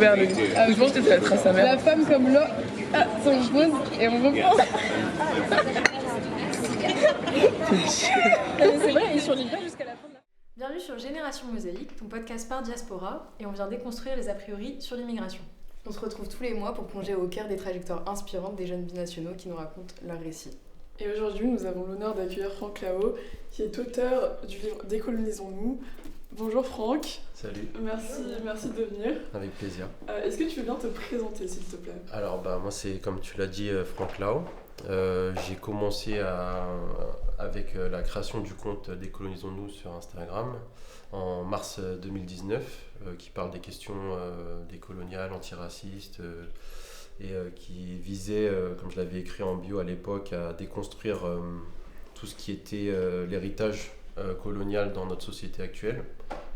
trouver un autre. Je pense que ça va être sa mère. La femme comme l'eau, ça on pose et on reprend. C'est vrai, il survit pas jusqu'à la fin de la... Bienvenue sur Génération Mosaïque, ton podcast par diaspora, et on vient déconstruire les a priori sur l'immigration. On se retrouve tous les mois pour plonger au cœur des trajectoires inspirantes des jeunes binationaux qui nous racontent leurs récits. Et aujourd'hui, nous avons l'honneur d'accueillir Franck Lao, qui est auteur du livre Décolonisons-nous. Bonjour Franck. Salut. Merci de venir. Avec plaisir. Est-ce que tu veux bien te présenter, s'il te plaît ? Alors, moi, c'est comme tu l'as dit, Franck Lao. J'ai commencé avec la création du compte Décolonisons-nous sur Instagram en mars 2019, qui parle des questions décoloniales, antiracistes, et qui visait, comme je l'avais écrit en bio à l'époque, à déconstruire tout ce qui était l'héritage colonial dans notre société actuelle,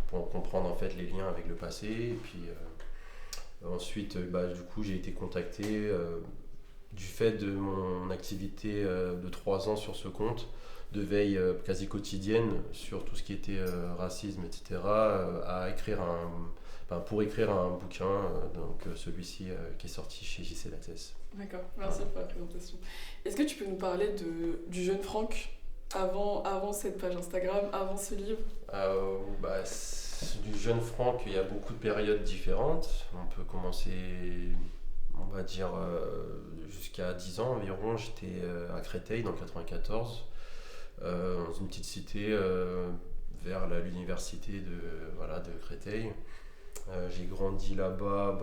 pour comprendre en fait les liens avec le passé. Et puis ensuite, du coup, j'ai été contacté du fait de mon activité de 3 ans sur ce compte, de veille quasi quotidienne sur tout ce qui était racisme, etc., pour écrire un bouquin, donc celui-ci qui est sorti chez JC Lattès. D'accord, merci pour la présentation. Est-ce que tu peux nous parler du jeune Franck avant cette page Instagram, avant ce livre ? Du jeune Franck, il y a beaucoup de périodes différentes. On peut commencer, on va dire, jusqu'à 10 ans environ. J'étais à Créteil dans le 94, dans une petite cité vers l'université de Créteil. J'ai grandi là-bas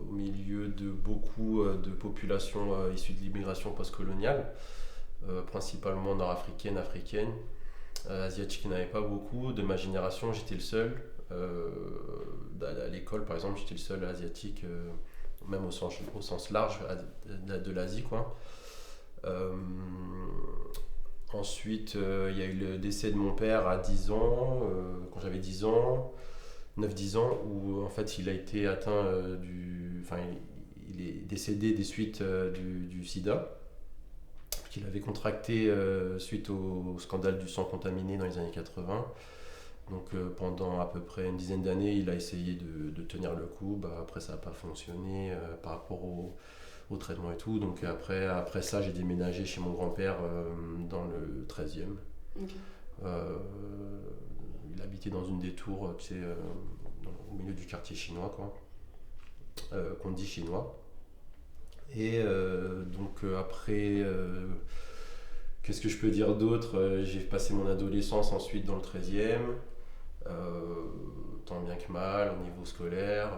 au milieu de beaucoup de populations issues de l'immigration postcoloniale, principalement nord-africaine, africaine. Asiatique, il n'y en avait pas beaucoup. De ma génération, j'étais le seul. À l'école, par exemple, j'étais le seul asiatique, même au sens large de l'Asie, quoi. Ensuite, il y a eu le décès de mon père à 10 ans, quand j'avais 10 ans, 9-10 ans, où en fait il a été atteint il est décédé des suites du sida, qu'il avait contracté suite au scandale du sang contaminé dans les années 80. Donc pendant à peu près une dizaine d'années, il a essayé de tenir le coup. Après, ça n'a pas fonctionné par rapport au traitement et tout. Donc après ça, j'ai déménagé chez mon grand-père dans le 13e. Okay. Il habitait dans une des tours, au milieu du quartier chinois, quoi, qu'on dit chinois. Et après, qu'est-ce que je peux dire d'autre ? J'ai passé mon adolescence ensuite dans le 13e, tant bien que mal au niveau scolaire,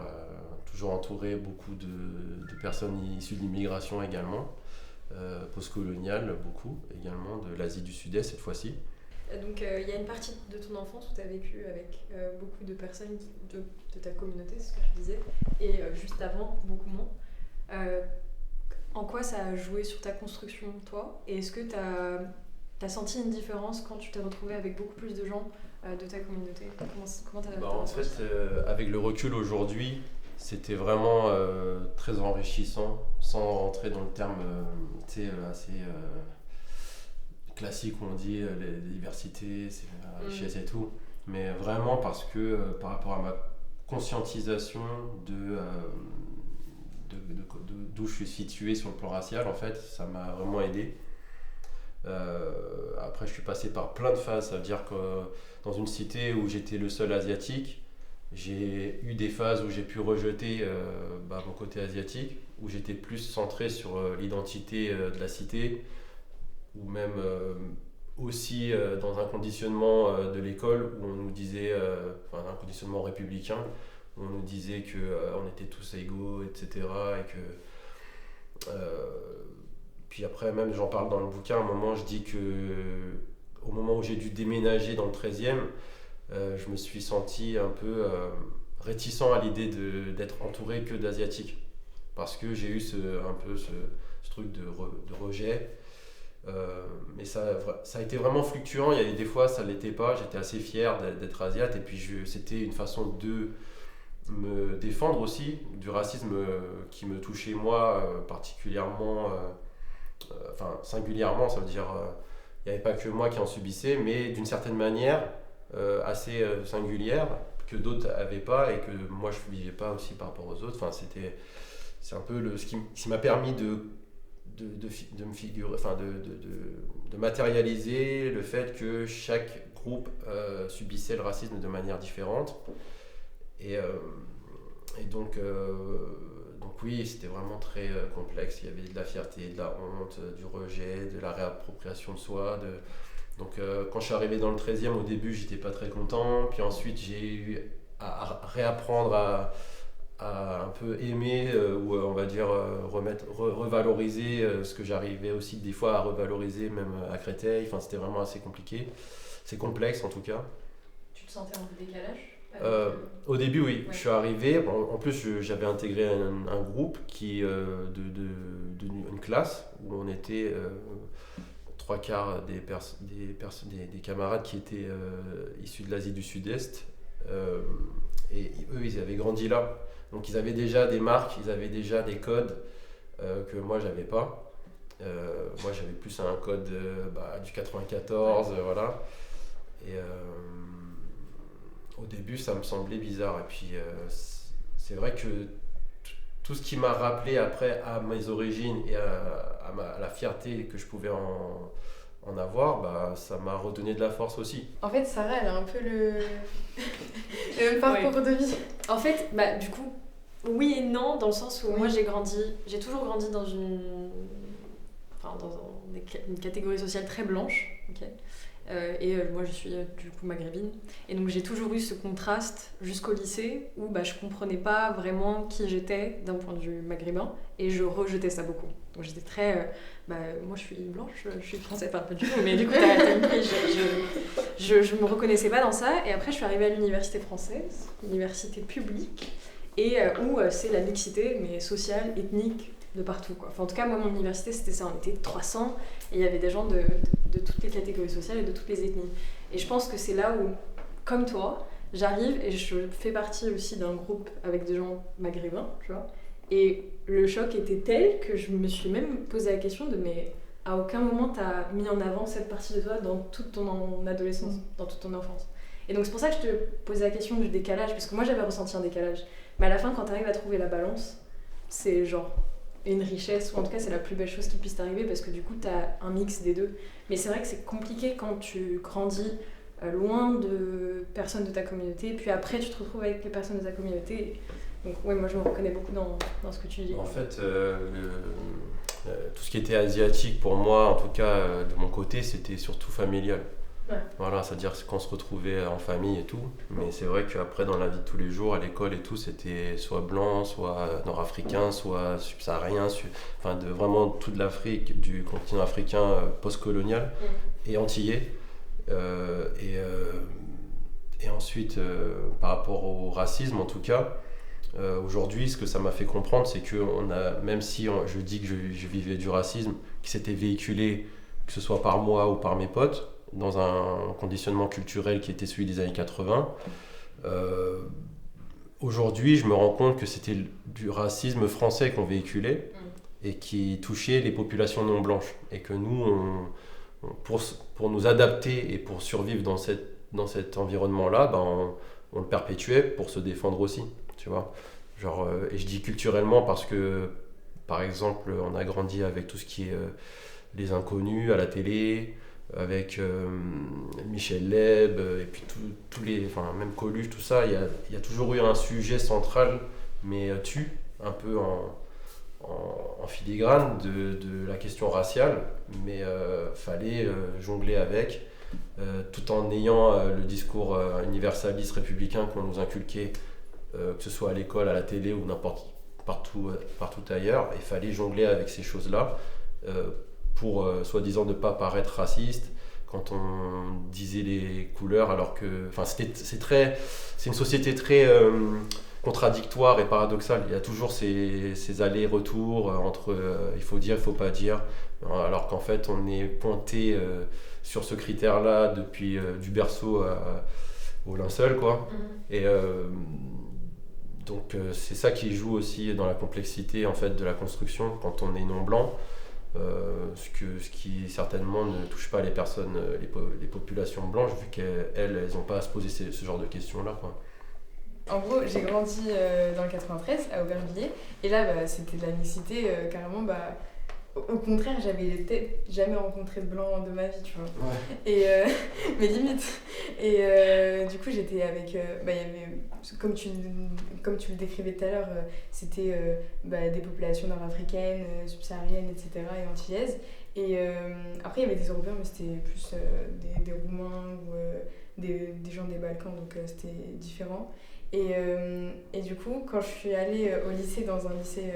toujours entouré beaucoup de personnes issues de l'immigration également, postcoloniale beaucoup également, de l'Asie du Sud-Est cette fois-ci. Donc il y a une partie de ton enfance où tu as vécu avec beaucoup de personnes de ta communauté, c'est ce que je disais, et juste avant, beaucoup moins. En quoi ça a joué sur ta construction, toi ? Et est-ce que tu as senti une différence quand tu t'es retrouvé avec beaucoup plus de gens de ta communauté ? Comment t'as En fait, avec le recul aujourd'hui, c'était vraiment très enrichissant, sans rentrer dans le terme assez classique où on dit la diversité, c'est la richesse et tout. Mais vraiment parce que par rapport à ma conscientisation d'où je suis situé sur le plan racial, en fait, ça m'a vraiment aidé. Après, je suis passé par plein de phases. Ça veut dire que dans une cité où j'étais le seul asiatique, j'ai eu des phases où j'ai pu rejeter mon côté asiatique, où j'étais plus centré sur l'identité de la cité, ou même aussi dans un conditionnement de l'école où on nous disait, un conditionnement républicain, on nous disait qu'on était tous égaux, etc. Et que, puis après, même j'en parle dans le bouquin, à un moment je dis que au moment où j'ai dû déménager dans le 13e, je me suis senti un peu réticent à l'idée d'être entouré que d'asiatiques. Parce que j'ai eu ce truc de rejet. Mais ça a été vraiment fluctuant. Il y a des fois ça l'était pas, j'étais assez fier d'être asiate, et puis c'était une façon de me défendre aussi du racisme qui me touchait moi particulièrement, singulièrement. Ça veut dire il n'y avait pas que moi qui en subissais, mais d'une certaine manière assez singulière, que d'autres n'avaient pas et que moi je ne vivais pas aussi par rapport aux autres. Enfin, c'est un peu ce qui m'a permis de me figurer, enfin de matérialiser le fait que chaque groupe subissait le racisme de manière différente. Et donc oui, c'était vraiment très complexe. Il y avait de la fierté, de la honte, du rejet, de la réappropriation de soi. Donc quand je suis arrivé dans le 13e, au début, j'étais pas très content. Puis ensuite, j'ai eu à réapprendre à un peu aimer ou on va dire revaloriser ce que j'arrivais aussi des fois à revaloriser même à Créteil. Enfin, c'était vraiment assez compliqué. C'est complexe en tout cas. Tu te sentais un peu décalage Au début, oui. Ouais. Je suis arrivé. En plus, j'avais intégré un groupe une classe où on était 3/4 des camarades qui étaient issus de l'Asie du Sud-Est. Et eux, ils avaient grandi là. Donc, ils avaient déjà des marques, ils avaient déjà des codes que moi, j'avais pas. Moi, j'avais plus un code du 94, voilà. Et au début, ça me semblait bizarre. Et puis, c'est vrai que tout ce qui m'a rappelé après à mes origines et à la fierté que je pouvais en avoir, ça m'a redonné de la force aussi. En fait, Sarah, elle a un peu le même parcours de vie. En fait, du coup, oui et non, dans le sens où moi j'ai toujours grandi dans une catégorie sociale très blanche. Okay. Moi je suis du coup maghrébine. Et donc j'ai toujours eu ce contraste jusqu'au lycée où je comprenais pas vraiment qui j'étais d'un point de vue maghrébin et je rejetais ça beaucoup. Donc j'étais très. Moi je suis blanche, je suis française, enfin pas du tout, mais du coup t'as compris, je me reconnaissais pas dans ça. Et après je suis arrivée à l'université française, université publique, et où c'est la mixité, mais sociale, ethnique, de partout, quoi. Enfin, en tout cas, moi, mon université, c'était ça. On était 300 et il y avait des gens de toutes les catégories sociales et de toutes les ethnies. Et je pense que c'est là où, comme toi, j'arrive et je fais partie aussi d'un groupe avec des gens maghrébins, tu vois. Et le choc était tel que je me suis même posé la question mais à aucun moment t'as mis en avant cette partie de toi dans toute ton adolescence, dans toute ton enfance. Et donc c'est pour ça que je te posais la question du décalage, parce que moi j'avais ressenti un décalage. Mais à la fin, quand t'arrives à trouver la balance, c'est genre une richesse, ou en tout cas c'est la plus belle chose qui puisse t'arriver, parce que du coup t'as un mix des deux. Mais c'est vrai que c'est compliqué quand tu grandis loin de personnes de ta communauté, puis après tu te retrouves avec les personnes de ta communauté. Donc ouais, moi je me reconnais beaucoup dans ce que tu dis. En fait, tout ce qui était asiatique pour moi, en tout cas de mon côté, c'était surtout familial. Ouais. Voilà, c'est-à-dire qu'on se retrouvait en famille et tout, mais c'est vrai qu'après dans la vie de tous les jours, à l'école et tout, c'était soit blanc, soit nord-africain, soit subsaharien, enfin de vraiment toute l'Afrique, du continent africain post-colonial et antillais. Et ensuite, par rapport au racisme en tout cas, aujourd'hui, ce que ça m'a fait comprendre, c'est que même si je dis que je vivais du racisme, qui s'était véhiculé, que ce soit par moi ou par mes potes, dans un conditionnement culturel qui était celui des années 80, aujourd'hui, je me rends compte que c'était du racisme français qu'on véhiculait et qui touchait les populations non blanches. Et que nous, pour nous adapter et pour survivre dans cet environnement-là, on le perpétuait pour se défendre aussi. Tu vois, et je dis culturellement parce que, par exemple, on a grandi avec tout ce qui est les inconnus à la télé, avec Michel Leb, et puis même Coluche, tout ça. Il y a toujours eu un sujet central, mais un peu en filigrane de la question raciale, mais fallait jongler avec, tout en ayant le discours universaliste républicain qu'on nous inculquait, que ce soit à l'école, à la télé ou partout ailleurs. Il fallait jongler avec ces choses-là pour soi-disant ne pas paraître raciste quand on disait les couleurs, alors que c'est une société très contradictoire et paradoxale. Il y a toujours ces allers-retours entre il faut dire, il faut pas dire, alors qu'en fait on est pointé sur ce critère-là depuis du berceau au linceul, quoi. Et donc c'est ça qui joue aussi dans la complexité en fait de la construction quand on est non blanc, ce qui certainement ne touche pas les personnes, les populations blanches, vu qu'elles n'ont pas à se poser ce genre de questions là, quoi. En gros, j'ai grandi dans le 93, à Aubervilliers. Et là, c'était de la mixité, carrément. Au contraire, j'avais peut-être jamais rencontré de blanc de ma vie, tu vois. Ouais. Et, mais limite. Et du coup, j'étais avec. Il y avait, comme tu le décrivais tout à l'heure, c'était des populations nord-africaines, subsahariennes, etc. et antillaises. Et après, il y avait des Européens, mais c'était plus des Roumains ou des gens des Balkans, donc c'était différent. Et du coup, quand je suis allée au lycée, dans un lycée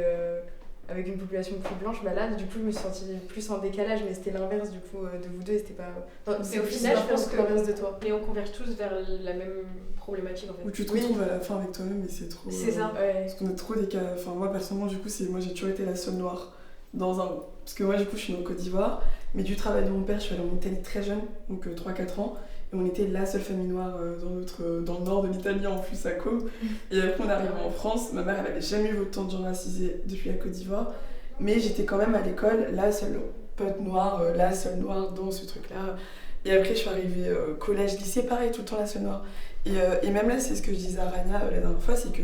avec une population plus blanche, là, du coup, je me suis sentie plus en décalage, mais c'était l'inverse, du coup, de vous deux, et c'était pas... Mais au final, je pense que l'inverse de toi. Mais on converge tous vers la même problématique, en fait. Où tu te retrouves à la fin avec toi-même et c'est trop... C'est ça. Ouais. Parce qu'on a trop décalé. Enfin, moi, personnellement, du coup, moi, j'ai toujours été la seule noire dans un... Parce que moi, du coup, je suis née en Côte d'Ivoire, mais du travail de mon père, je suis allée en Italie très jeune, donc 3-4 ans. Et on était la seule famille noire dans le nord de l'Italie, en plus à Caux. Et après, on est arrivé en France. Ma mère, elle n'avait jamais eu autant de gens racisés depuis la Côte d'Ivoire. Mais j'étais quand même à l'école la seule pote noire, la seule noire dans ce truc-là. Et après, je suis arrivée collège, lycée, pareil, tout le temps la seule noire. Et même là, c'est ce que je disais à Rania la dernière fois, c'est que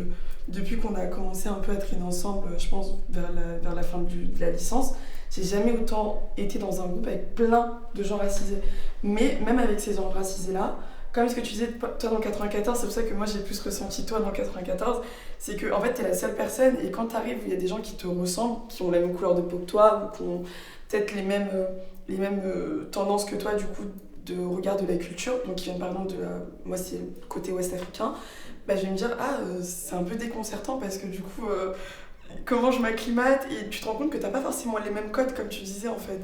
depuis qu'on a commencé un peu à traîner ensemble, je pense, vers la fin de la licence, j'ai jamais autant été dans un groupe avec plein de gens racisés. Mais même avec ces gens racisés-là, comme ce que tu disais toi dans le 94, c'est pour ça que moi j'ai plus ressenti toi dans le 94, c'est que en fait t'es la seule personne et quand t'arrives où il y a des gens qui te ressemblent, qui ont la même couleur de peau que toi ou qui ont peut-être les mêmes tendances que toi du coup de regard de la culture, donc qui viennent par exemple moi c'est le côté ouest africain, je vais me dire c'est un peu déconcertant parce que du coup comment je m'acclimate et tu te rends compte que t'as pas forcément les mêmes codes comme tu disais en fait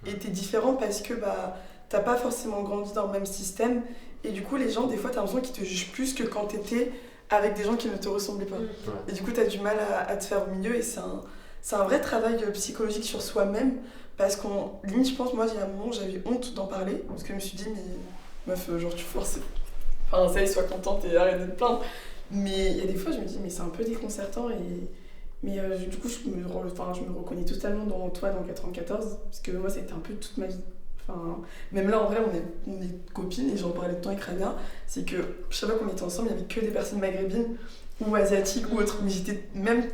et t'es différent parce que t'as pas forcément grandi dans le même système et du coup les gens des fois t'as l'impression qu'ils te jugent plus que quand t'étais avec des gens qui ne te ressemblaient pas et du coup t'as du mal à te faire au milieu et c'est un vrai travail psychologique sur soi-même parce qu'on limite je pense moi il y a un moment j'avais honte d'en parler parce que je me suis dit mais meuf genre tu forces enfin ça y est sois contente et arrête de te plaindre mais il y a des fois je me dis mais c'est un peu déconcertant mais du coup, je me reconnais totalement dans toi dans 94, parce que moi, ça a été un peu toute ma vie. Enfin, même là, en vrai, on est copines, et j'en parlais tout le temps avec Rania, c'est que, je sais pas qu'on était ensemble, il y avait que des personnes maghrébines, ou asiatiques, ou autres, mais j'étais, même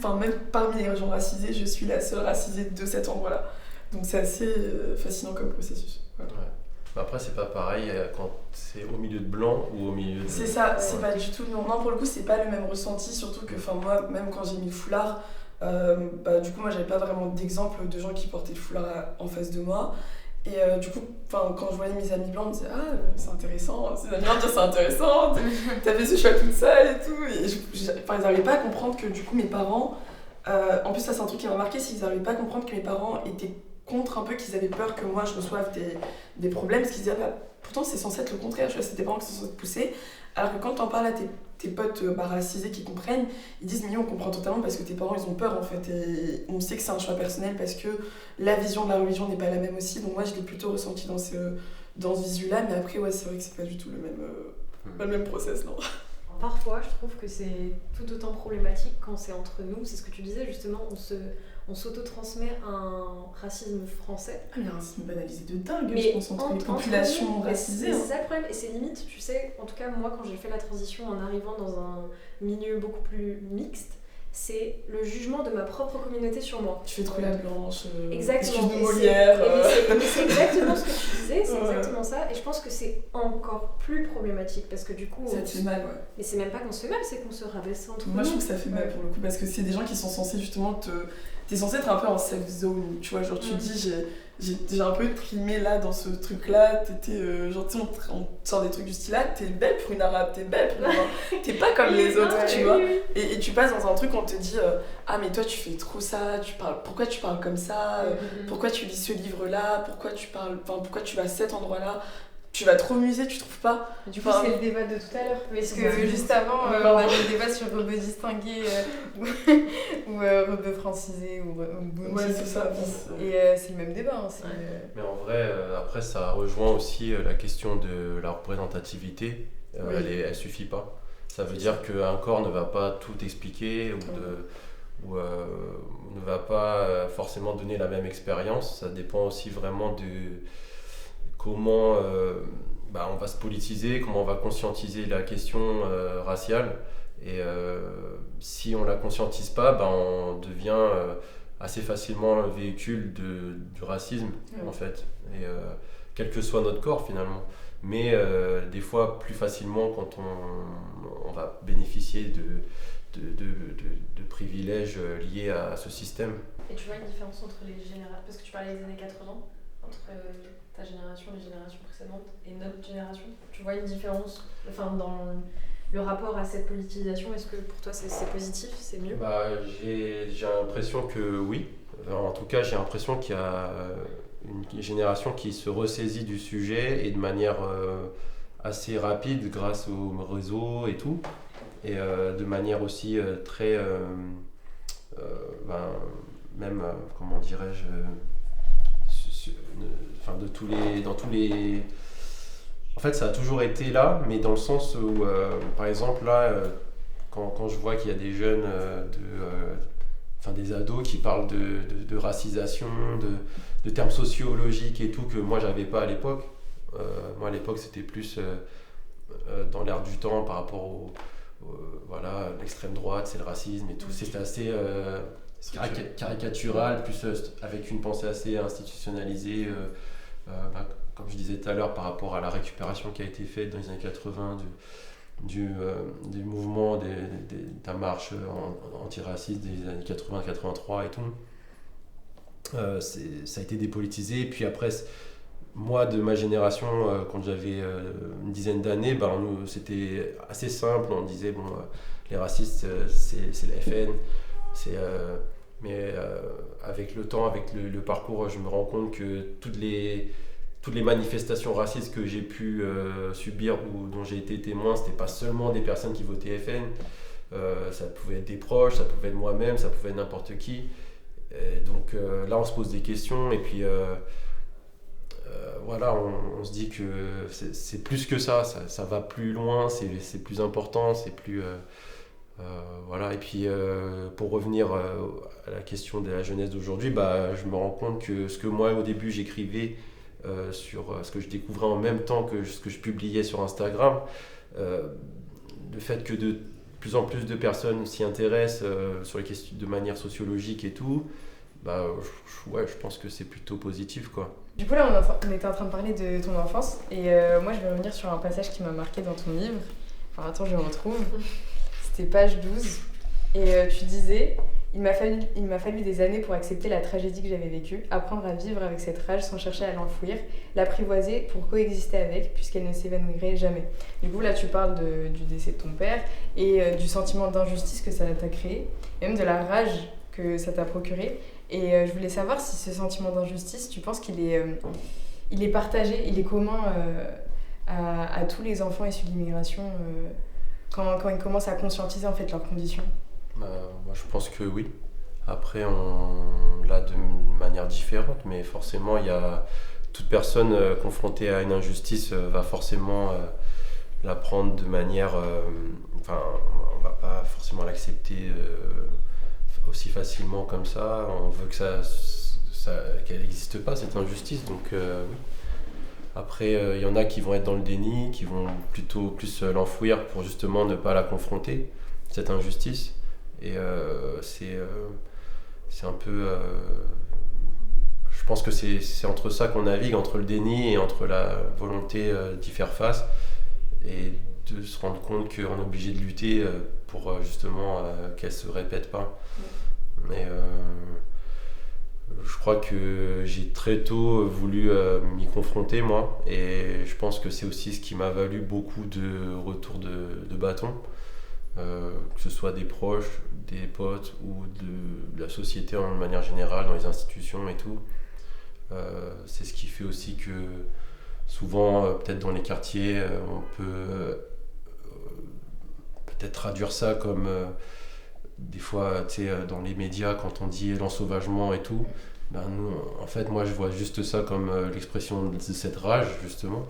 parmi les gens racisés, je suis la seule racisée de cet endroit-là. Donc c'est assez fascinant comme processus. Voilà. Ouais. Après, c'est pas pareil quand c'est au milieu de blanc ou au milieu de... C'est ça, c'est pas du tout... Non, pour le coup, c'est pas le même ressenti, surtout que moi, même quand j'ai mis le foulard, du coup, moi, j'avais pas vraiment d'exemple de gens qui portaient le foulard en face de moi. Et du coup, quand je voyais mes amis blancs, je me disais « Ah, c'est intéressant, ces amis blancs, c'est intéressant, t'as fait ce choix toute seule et tout. » Et ils n'arrivaient pas à comprendre que du coup, mes parents... en plus, ça, c'est un truc qui m'a marqué, c'est qu'ils n'arrivaient pas à comprendre que mes parents étaient contre un peu, qu'ils avaient peur que moi je reçoive des problèmes, parce qu'ils disaient pourtant c'est censé être le contraire, c'est tes parents qui sont censés te pousser, alors que quand t'en parles à tes potes racisés qui comprennent, ils disent mais on comprend totalement parce que tes parents ils ont peur en fait, et on sait que c'est un choix personnel parce que la vision de la religion n'est pas la même aussi, donc moi je l'ai plutôt ressenti dans ce visu-là, mais après ouais c'est vrai que c'est pas du tout le même process, non. Parfois je trouve que c'est tout autant problématique quand c'est entre nous, c'est ce que tu disais justement, on s'auto-transmet un racisme français. Ah, mais un racisme banalisé de dingue, mais je pense, entre les populations racisées. C'est ça le problème, et c'est limite, tu sais, en tout cas moi quand j'ai fait la transition en arrivant dans un milieu beaucoup plus mixte, c'est le jugement de ma propre communauté sur moi. Tu fais trop la blanche, exactement. excuse-nous Molière. Mais c'est exactement ce que tu disais, c'est exactement ça, et je pense que c'est encore plus problématique parce que du coup... Ça te fait mal, ouais. Mais c'est même pas qu'on se fait mal, c'est qu'on se rabaisse entre nous. Moi je trouve que ça fait mal pour le coup, parce que c'est des gens qui sont censés justement t'es censé être un peu en safe zone, tu vois, genre tu te dis j'ai un peu trimé là dans ce truc là, t'étais genre tu sais on te sort des trucs du style là, t'es belle pour une arabe, t'es belle pour t'es pas comme les autres, tu vois, et tu passes dans un truc où on te dit ah mais toi tu fais trop ça, pourquoi tu parles comme ça, pourquoi tu lis ce livre là, pourquoi tu vas à cet endroit là, tu vas trop au musée, tu trouves pas? Du coup, c'est le débat de tout à l'heure. Parce que juste avant, on avait le débat sur rebeu distingué ou rebeu francisé ou boom. Ouais, c'est ça. Et c'est le même débat. Hein, Mais en vrai, après, ça rejoint aussi la question de la représentativité. Elle suffit pas. Ça veut dire qu'un corps ne va pas tout expliquer ou ne va pas forcément donner la même expérience. Ça dépend aussi vraiment de comment on va se politiser, comment on va conscientiser la question raciale Et si on la conscientise pas, ben, on devient assez facilement le véhicule du racisme, en fait. Et quel que soit notre corps, finalement. Mais des fois, plus facilement quand on va bénéficier de privilèges liés à ce système. Et tu vois une différence entre les générations, parce que tu parlais des années 80, entre ta génération, les générations précédentes et notre génération. Tu vois une différence, enfin, dans le rapport à cette politisation? Est-ce que pour toi c'est positif, c'est mieux? Bah, j'ai l'impression que oui. En tout cas, j'ai l'impression qu'il y a une génération qui se ressaisit du sujet et de manière assez rapide grâce aux réseaux et tout. Et de manière aussi très... même, comment dirais-je... dans tous les... En fait, ça a toujours été là, mais dans le sens où, par exemple, là, quand je vois qu'il y a des jeunes, des ados qui parlent de racisation, de termes sociologiques et tout, que moi, j'avais pas à l'époque. Moi, à l'époque, c'était plus dans l'air du temps par rapport voilà, l'extrême droite, c'est le racisme et tout. C'était assez caricatural, plus avec une pensée assez institutionnalisée. Comme je disais tout à l'heure, par rapport à la récupération qui a été faite dans les années 80 du mouvement de la marche antiraciste des années 80-83 et tout, ça a été dépolitisé. Et puis après, moi de ma génération, quand j'avais une dizaine d'années, c'était assez simple. On disait les racistes, c'est la FN. Mais avec le temps, avec le parcours, je me rends compte que toutes les manifestations racistes que j'ai pu subir ou dont j'ai été témoin, c'était pas seulement des personnes qui votaient FN, ça pouvait être des proches, ça pouvait être moi-même, ça pouvait être n'importe qui. Et donc là, on se pose des questions et puis voilà, on se dit que c'est plus que ça va plus loin, c'est plus important, c'est plus... voilà. Et puis pour revenir à la question de la jeunesse d'aujourd'hui, je me rends compte que ce que moi au début j'écrivais sur ce que je découvrais en même temps que ce que je publiais sur Instagram, le fait que de plus en plus de personnes s'y intéressent sur les questions de manière sociologique et tout, je pense que c'est plutôt positif, quoi. Du coup là on était en train de parler de ton enfance et moi je vais revenir sur un passage qui m'a marqué dans ton livre. Enfin attends, je le retrouve. C'était page 12 et tu disais: il m'a fallu des années pour accepter la tragédie que j'avais vécue, apprendre à vivre avec cette rage sans chercher à l'enfouir, l'apprivoiser pour coexister avec, puisqu'elle ne s'évanouirait jamais. Du coup, là, tu parles du décès de ton père et du sentiment d'injustice que ça t'a créé, et même de la rage que ça t'a procuré. Et je voulais savoir si ce sentiment d'injustice, tu penses qu'il est partagé, il est commun à tous les enfants issus de l'immigration quand ils commencent à conscientiser en fait leurs conditions? Moi, je pense que oui. Après, on l'a de manière différente, mais forcément, il y a toute personne confrontée à une injustice va forcément la prendre de manière... on va pas forcément l'accepter aussi facilement comme ça. On veut que qu'elle n'existe pas, cette injustice, donc oui. Après, il y en a qui vont être dans le déni, qui vont plutôt plus l'enfouir pour justement ne pas la confronter, cette injustice. Et c'est un peu... je pense que c'est entre ça qu'on navigue, entre le déni et entre la volonté d'y faire face et de se rendre compte qu'on est obligé de lutter pour justement qu'elle ne se répète pas. Mais je crois que j'ai très tôt voulu m'y confronter, moi, et je pense que c'est aussi ce qui m'a valu beaucoup de retours de bâton. Que ce soit des proches, des potes ou de la société en manière générale, dans les institutions et tout. C'est ce qui fait aussi que souvent, peut-être dans les quartiers, on peut peut-être traduire ça comme des fois, tu sais, dans les médias, quand on dit l'ensauvagement et tout, nous, en fait, moi je vois juste ça comme l'expression de cette rage, justement.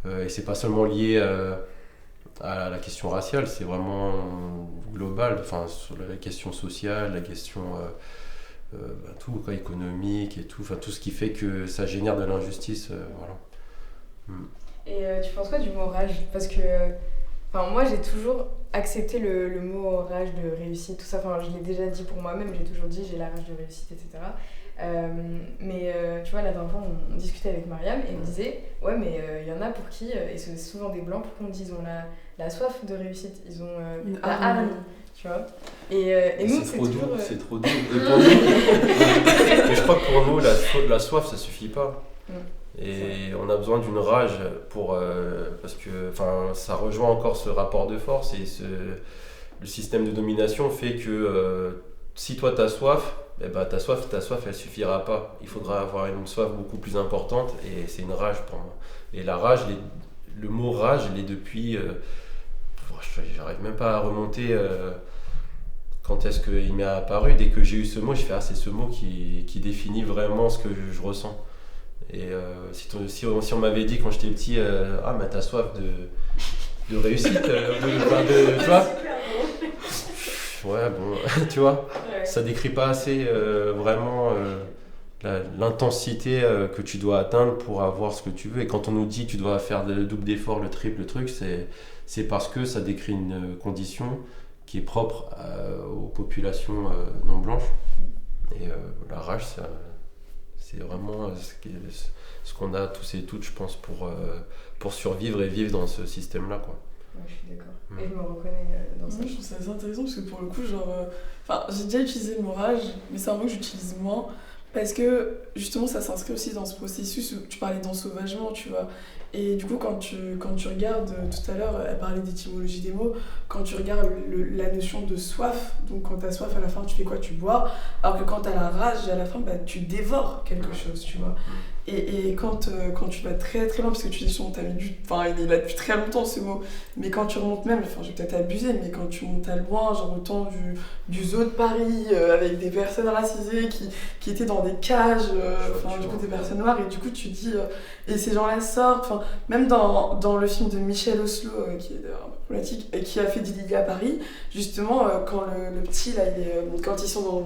Et c'est pas seulement lié à la question raciale, c'est vraiment global, sur la question sociale, la question tout, quoi, économique et tout, tout ce qui fait que ça génère de l'injustice, voilà. Et tu penses quoi du mot rage? Parce que Enfin, moi, j'ai toujours accepté le mot rage de réussite, tout ça. Enfin, je l'ai déjà dit pour moi-même, j'ai toujours dit j'ai la rage de réussite, etc. Tu vois, la dernière fois, on discutait avec Mariam et elle me disait ouais, mais il y en a pour qui, et c'est souvent des blancs, pour qu'on dise ils ont la soif de réussite, ils ont la hargne, tu vois. Et nous, c'est trop toujours. doux, c'est trop doux. Et pour nous, mais je crois que pour nous, la soif, ça suffit pas. Et on a besoin d'une rage parce que ça rejoint encore ce rapport de force et le système de domination fait que si toi t'as soif, ta soif elle suffira pas. Il faudra avoir une soif beaucoup plus importante et c'est une rage pour moi. Et la rage, le mot rage, il est depuis, j'arrive même pas à remonter quand est-ce qu'il m'est apparu. Dès que j'ai eu ce mot, j'ai fait c'est ce mot qui définit vraiment ce que je ressens. Et si on m'avait dit quand j'étais petit, mais t'as soif de réussite, tu vois, ouais, bon, tu vois, ça décrit pas assez vraiment l'intensité que tu dois atteindre pour avoir ce que tu veux. Et quand on nous dit tu dois faire le double d'effort, le triple truc, c'est parce que ça décrit une condition qui est propre aux populations non blanches. Et la rage, c'est vraiment ce qu'on a tous et toutes, je pense, pour survivre et vivre dans ce système-là, quoi. Ouais, je suis d'accord. Et je me reconnais dans ça. Moi, je trouve ça assez intéressant parce que pour le coup, j'ai déjà utilisé le mot rage, mais c'est un mot que j'utilise moins parce que justement, ça s'inscrit aussi dans ce processus où tu parlais d'ensauvagement, tu vois. Et du coup, quand tu regardes, tout à l'heure, elle parlait d'étymologie des mots, quand tu regardes la notion de soif, donc quand tu as soif à la fin, tu fais quoi? Tu bois, alors que quand tu as la rage à la fin, tu dévores quelque chose, tu vois. Et quand tu vas très très loin, parce que tu dis souvent, il est là depuis très longtemps ce mot, mais quand tu remontes même, je vais peut-être abuser, mais quand tu montes à loin, genre au temps du zoo de Paris, avec des personnes racisées qui étaient dans des cages, du coup des personnes noires, et du coup tu dis, et ces gens-là sortent, même dans le film de Michel Oslo, qui est d'ailleurs un peu problématique, et qui a fait Dilly à Paris, justement, quand le petit, là, quand ils sont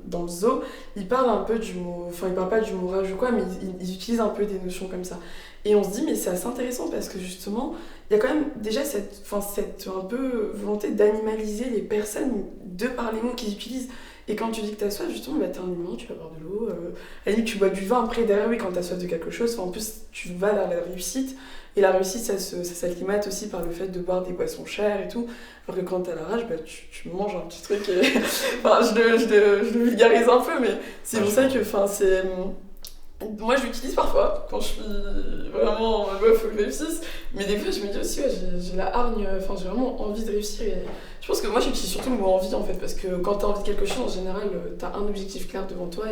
dans le zoo, ils parlent un peu du mot, ils parlent pas du mot rage ou quoi, mais ils utilisent un peu des notions comme ça. Et on se dit, mais c'est assez intéressant parce que justement, il y a quand même déjà cette un peu volonté d'animaliser les personnes de par les mots qu'ils utilisent. Et quand tu dis que t'as soif, justement, t'es un humain, tu vas boire de l'eau, à la limite tu bois du vin, après derrière, oui, quand t'as soif de quelque chose, en plus tu vas vers la réussite. Et la réussite, ça s'acclimate aussi par le fait de boire des boissons chères et tout. Alors que quand t'as la rage, tu manges un petit truc et... je le vulgarise un peu, mais c'est pour ça que, moi je l'utilise parfois, quand je suis vraiment en mode faut que je réussisse. Mais des fois je me dis aussi, j'ai la hargne, j'ai vraiment envie de réussir. Et je pense que moi j'utilise surtout le mot envie en fait, parce que quand t'as envie de quelque chose, en général, t'as un objectif clair devant toi.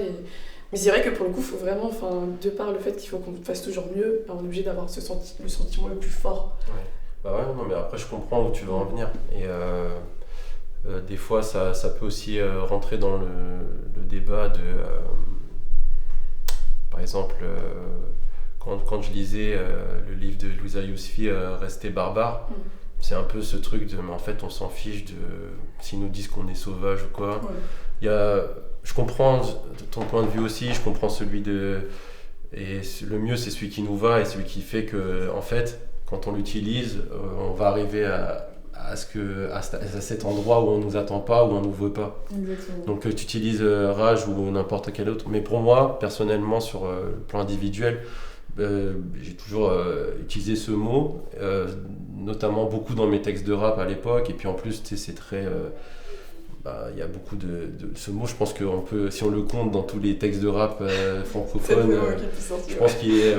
Mais c'est vrai que pour le coup, il faut vraiment, de par le fait qu'il faut qu'on fasse toujours mieux, on est obligé d'avoir le sentiment le plus fort. Ouais. Non, mais après je comprends où tu veux en venir. Et des fois ça peut aussi rentrer dans le débat de... par exemple, quand je lisais le livre de Louisa Yousfi, Rester barbare, c'est un peu ce truc de, mais en fait on s'en fiche de s'ils nous disent qu'on est sauvage ou quoi. Ouais. Je comprends ton point de vue aussi, je comprends celui de... Et le mieux c'est celui qui nous va et celui qui fait que, en fait, quand on l'utilise, on va arriver à cet endroit où on nous attend pas, où on nous veut pas. Exactement. Donc tu utilises rage ou n'importe quel autre. Mais pour moi, personnellement, sur le plan individuel, j'ai toujours utilisé ce mot, notamment beaucoup dans mes textes de rap à l'époque. Et puis en plus, c'est très... il y a beaucoup de ce mot, je pense que si on le compte dans tous les textes de rap francophones, je pense qu'il est,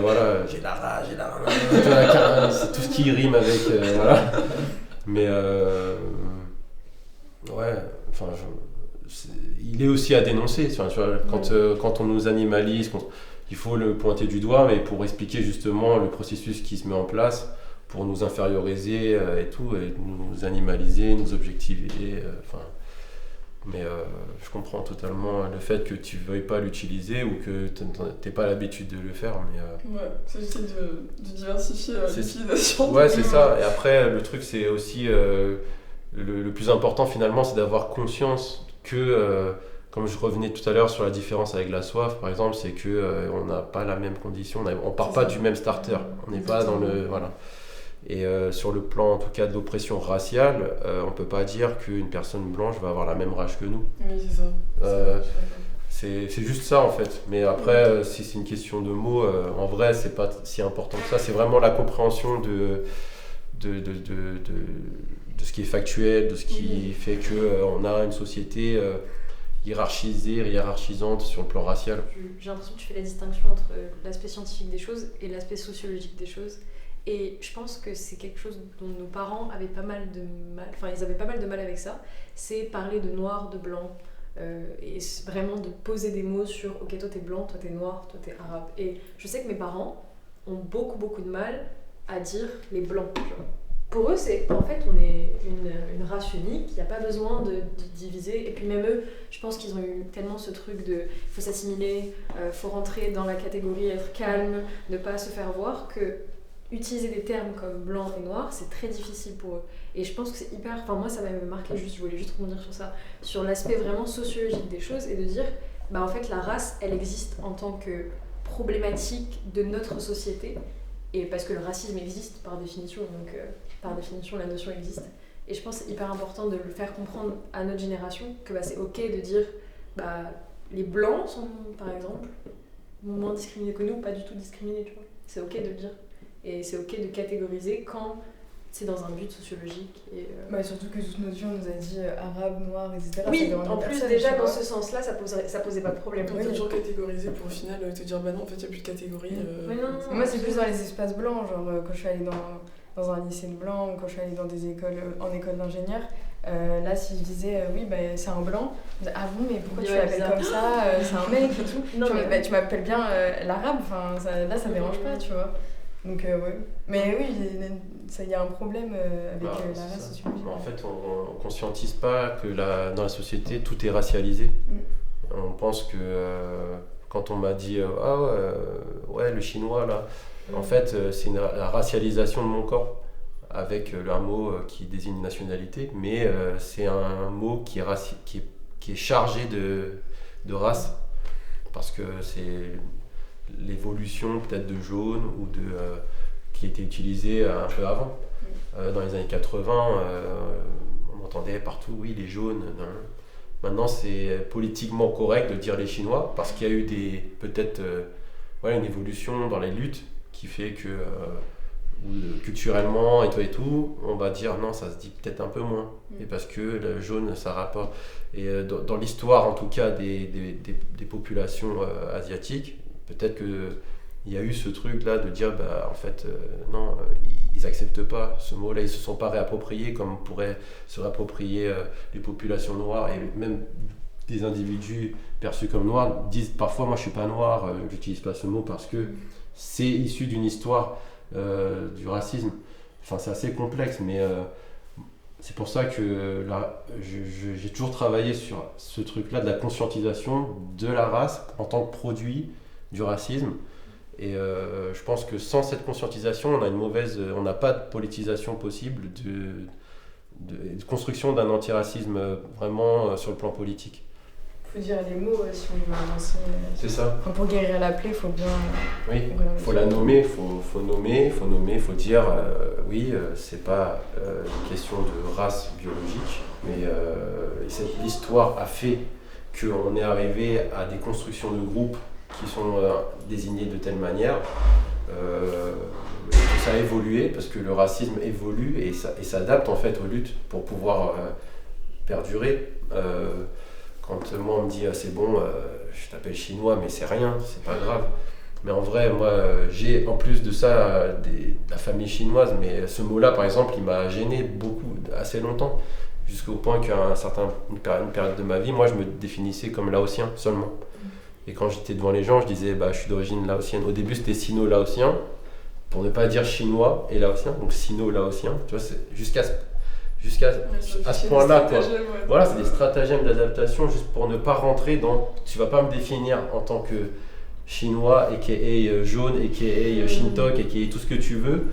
j'ai la rage, c'est tout ce qui rime avec, voilà. Mais il est aussi à dénoncer, tu vois, quand on nous animalise, il faut le pointer du doigt, mais pour expliquer justement le processus qui se met en place pour nous inférioriser et tout, et nous animaliser, nous objectiver, mais je comprends totalement le fait que tu ne veuilles pas l'utiliser ou que tu n'aies pas l'habitude de le faire. Mais, c'est juste de diversifier l'utilisation. Ouais, c'est ça. Et après, le truc, c'est aussi le plus important finalement, c'est d'avoir conscience que, comme je revenais tout à l'heure sur la différence avec la soif, par exemple, c'est qu'on n'a pas la même condition, on ne part pas du même starter. On n'est pas dans le... Voilà. Et sur le plan en tout cas de l'oppression raciale, on peut pas dire qu'une personne blanche va avoir la même rage que nous. Oui, c'est ça. C'est juste ça en fait. Mais après, si c'est une question de mots, en vrai, c'est pas si important que ça. C'est vraiment la compréhension de ce qui est factuel, de ce qui fait qu'on a une société hiérarchisante sur le plan racial. J'ai l'impression que tu fais la distinction entre l'aspect scientifique des choses et l'aspect sociologique des choses. Et je pense que c'est quelque chose dont nos parents avaient pas mal de mal, enfin ils avaient pas mal de mal avec ça, c'est parler de noir, de blanc, et vraiment de poser des mots sur ok toi t'es blanc, toi t'es noir, toi t'es arabe. Et je sais que mes parents ont beaucoup de mal à dire les blancs. Genre. Pour eux c'est en fait on est une race unique, il n'y a pas besoin de diviser. Et puis même eux, je pense qu'ils ont eu tellement ce truc de faut s'assimiler, faut rentrer dans la catégorie être calme, ne pas se faire voir que utiliser des termes comme blanc et noir, c'est très difficile pour eux. Et je pense que c'est hyper... Enfin, moi, ça m'a marqué, je voulais juste rebondir sur ça, sur l'aspect vraiment sociologique des choses et de dire, bah en fait, la race, elle existe en tant que problématique de notre société. Et parce que le racisme existe par définition, donc par définition, la notion existe. Et je pense que c'est hyper important de le faire comprendre à notre génération que bah, c'est ok de dire, bah les blancs sont, par exemple, moins discriminés que nous, pas du tout discriminés, tu vois. C'est ok de le dire. Et c'est ok de catégoriser quand c'est dans un but sociologique. Et Bah, surtout que toute notre vie, on nous a dit arabe, noir, etc. oui, en plus, déjà dans ce sens-là, ça posait pas de problème. On peut toujours catégoriser pour au final te dire bah non, en fait, il n'y a plus de catégorie. Moi, c'est plus dans les espaces blancs, genre quand je suis allée dans un lycée de blanc ou quand je suis allée dans des écoles, en école d'ingénieur. Là, si je disais oui, bah, c'est un blanc, je disais, ah bon, mais pourquoi tu l'appelles comme ça c'est un mec et tout. Non, tu m'appelles bien l'arabe, là ça dérange pas, tu vois. Donc, ouais. Mais oui, il y a un problème avec la race sociologique. En fait, on ne conscientise pas que dans la société, tout est racialisé. On pense que quand on m'a dit ouais, le chinois, là, en fait, c'est la racialisation de mon corps avec un mot qui désigne une nationalité, mais c'est un mot qui est chargé de race, parce que c'est l'évolution peut-être de jaune ou qui était utilisée un peu avant. Dans les années 80, on entendait partout, oui, les jaunes. Maintenant, c'est politiquement correct de dire les Chinois, parce qu'il y a eu peut-être une évolution dans les luttes qui fait que culturellement et tout, on va dire non, ça se dit peut-être un peu moins. Et parce que le jaune, ça rapporte. Et dans l'histoire, en tout cas, des populations asiatiques, peut-être qu'il y a eu ce truc-là de dire, bah, en fait, non, ils n'acceptent pas ce mot-là, ils ne se sont pas réappropriés comme pourraient se réapproprier les populations noires, et même des individus perçus comme noirs disent parfois, moi je ne suis pas noir, j'utilise pas ce mot parce que c'est issu d'une histoire du racisme. Enfin, c'est assez complexe, mais c'est pour ça que j'ai toujours travaillé sur ce truc-là de la conscientisation de la race en tant que produit du racisme. Et je pense que sans cette conscientisation, on n'a pas de politisation possible de construction d'un antiracisme vraiment sur le plan politique. Il faut dire les mots si on veut avancer. C'est ça. Pour guérir la plaie, il faut bien... Oui, il faut la nommer, il faut dire oui, c'est pas une question de race biologique, mais l'histoire a fait qu'on est arrivé à des constructions de groupes qui sont désignés de telle manière. Ça a évolué parce que le racisme évolue et s'adapte en fait aux luttes pour pouvoir perdurer. Quand moi on me dit c'est bon, je t'appelle chinois, mais c'est rien, c'est pas grave. Mais en vrai, moi j'ai en plus de ça la famille chinoise, mais ce mot-là par exemple il m'a gêné beaucoup, assez longtemps, jusqu'au point qu'à une période de ma vie, moi je me définissais comme laotien seulement. Et quand j'étais devant les gens, je disais bah, je suis d'origine laotienne. Au début c'était sino-laotien, pour ne pas dire chinois et laotien, donc sino-laotien, tu vois, c'est jusqu'à ce point-là, quoi. Voilà, c'est des stratagèmes d'adaptation juste pour ne pas rentrer dans. Tu vas pas me définir en tant que chinois, aka jaune, aka shintok, aka tout ce que tu veux.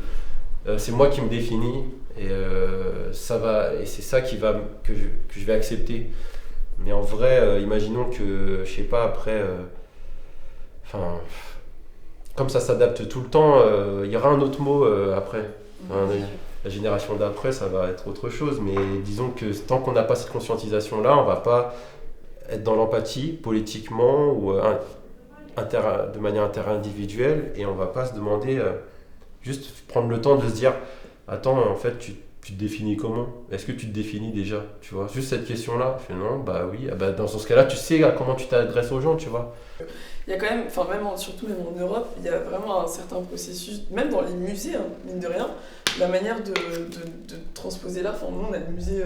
C'est moi qui me définis et ça va, et c'est ça que je vais accepter. Mais en vrai, imaginons que, je sais pas, après, comme ça s'adapte tout le temps, il y aura un autre mot après. Enfin, la génération d'après, ça va être autre chose, mais disons que tant qu'on n'a pas cette conscientisation-là, on va pas être dans l'empathie politiquement ou de manière interindividuelle, et on va pas se demander, juste prendre le temps de se dire, attends, en fait, tu te définis comment? Est-ce que tu te définis déjà? Tu vois, juste cette question-là. Je fais non, bah oui, ah bah dans ce cas-là, tu sais comment tu t'adresses aux gens, tu vois. Il y a quand même, enfin surtout même en Europe, il y a vraiment un certain processus, même dans les musées, hein, mine de rien, la manière de transposer l'art. Enfin, nous, on a le musée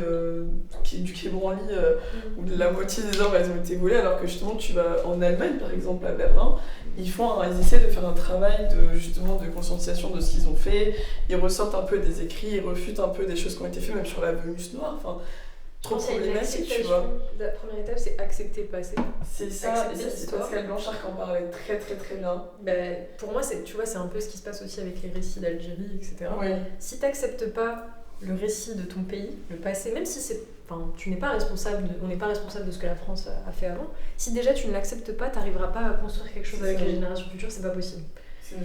du Quai Branly, où la moitié des œuvres, elles ont été volées, alors que justement, tu vas en Allemagne, par exemple, à Berlin, ils essaient de faire un travail de conscientisation de ce qu'ils ont fait, ils ressortent un peu des écrits, ils refutent un peu des choses qui ont été faites, même sur la Vénus noire, enfin, trop problématique, tu vois. La première étape, c'est accepter le passé. C'est ça, et ça, c'est Pascal Blanchard qui en parlait très très très bien. Pour moi, tu vois, c'est un peu ce qui se passe aussi avec les récits d'Algérie, etc. Ouais. Si t'acceptes pas le récit de ton pays, le passé, même si tu n'es pas responsable, on n'est pas responsable de ce que la France a fait avant, si déjà tu ne l'acceptes pas, t'arriveras pas à construire quelque chose avec les générations futures, c'est pas possible.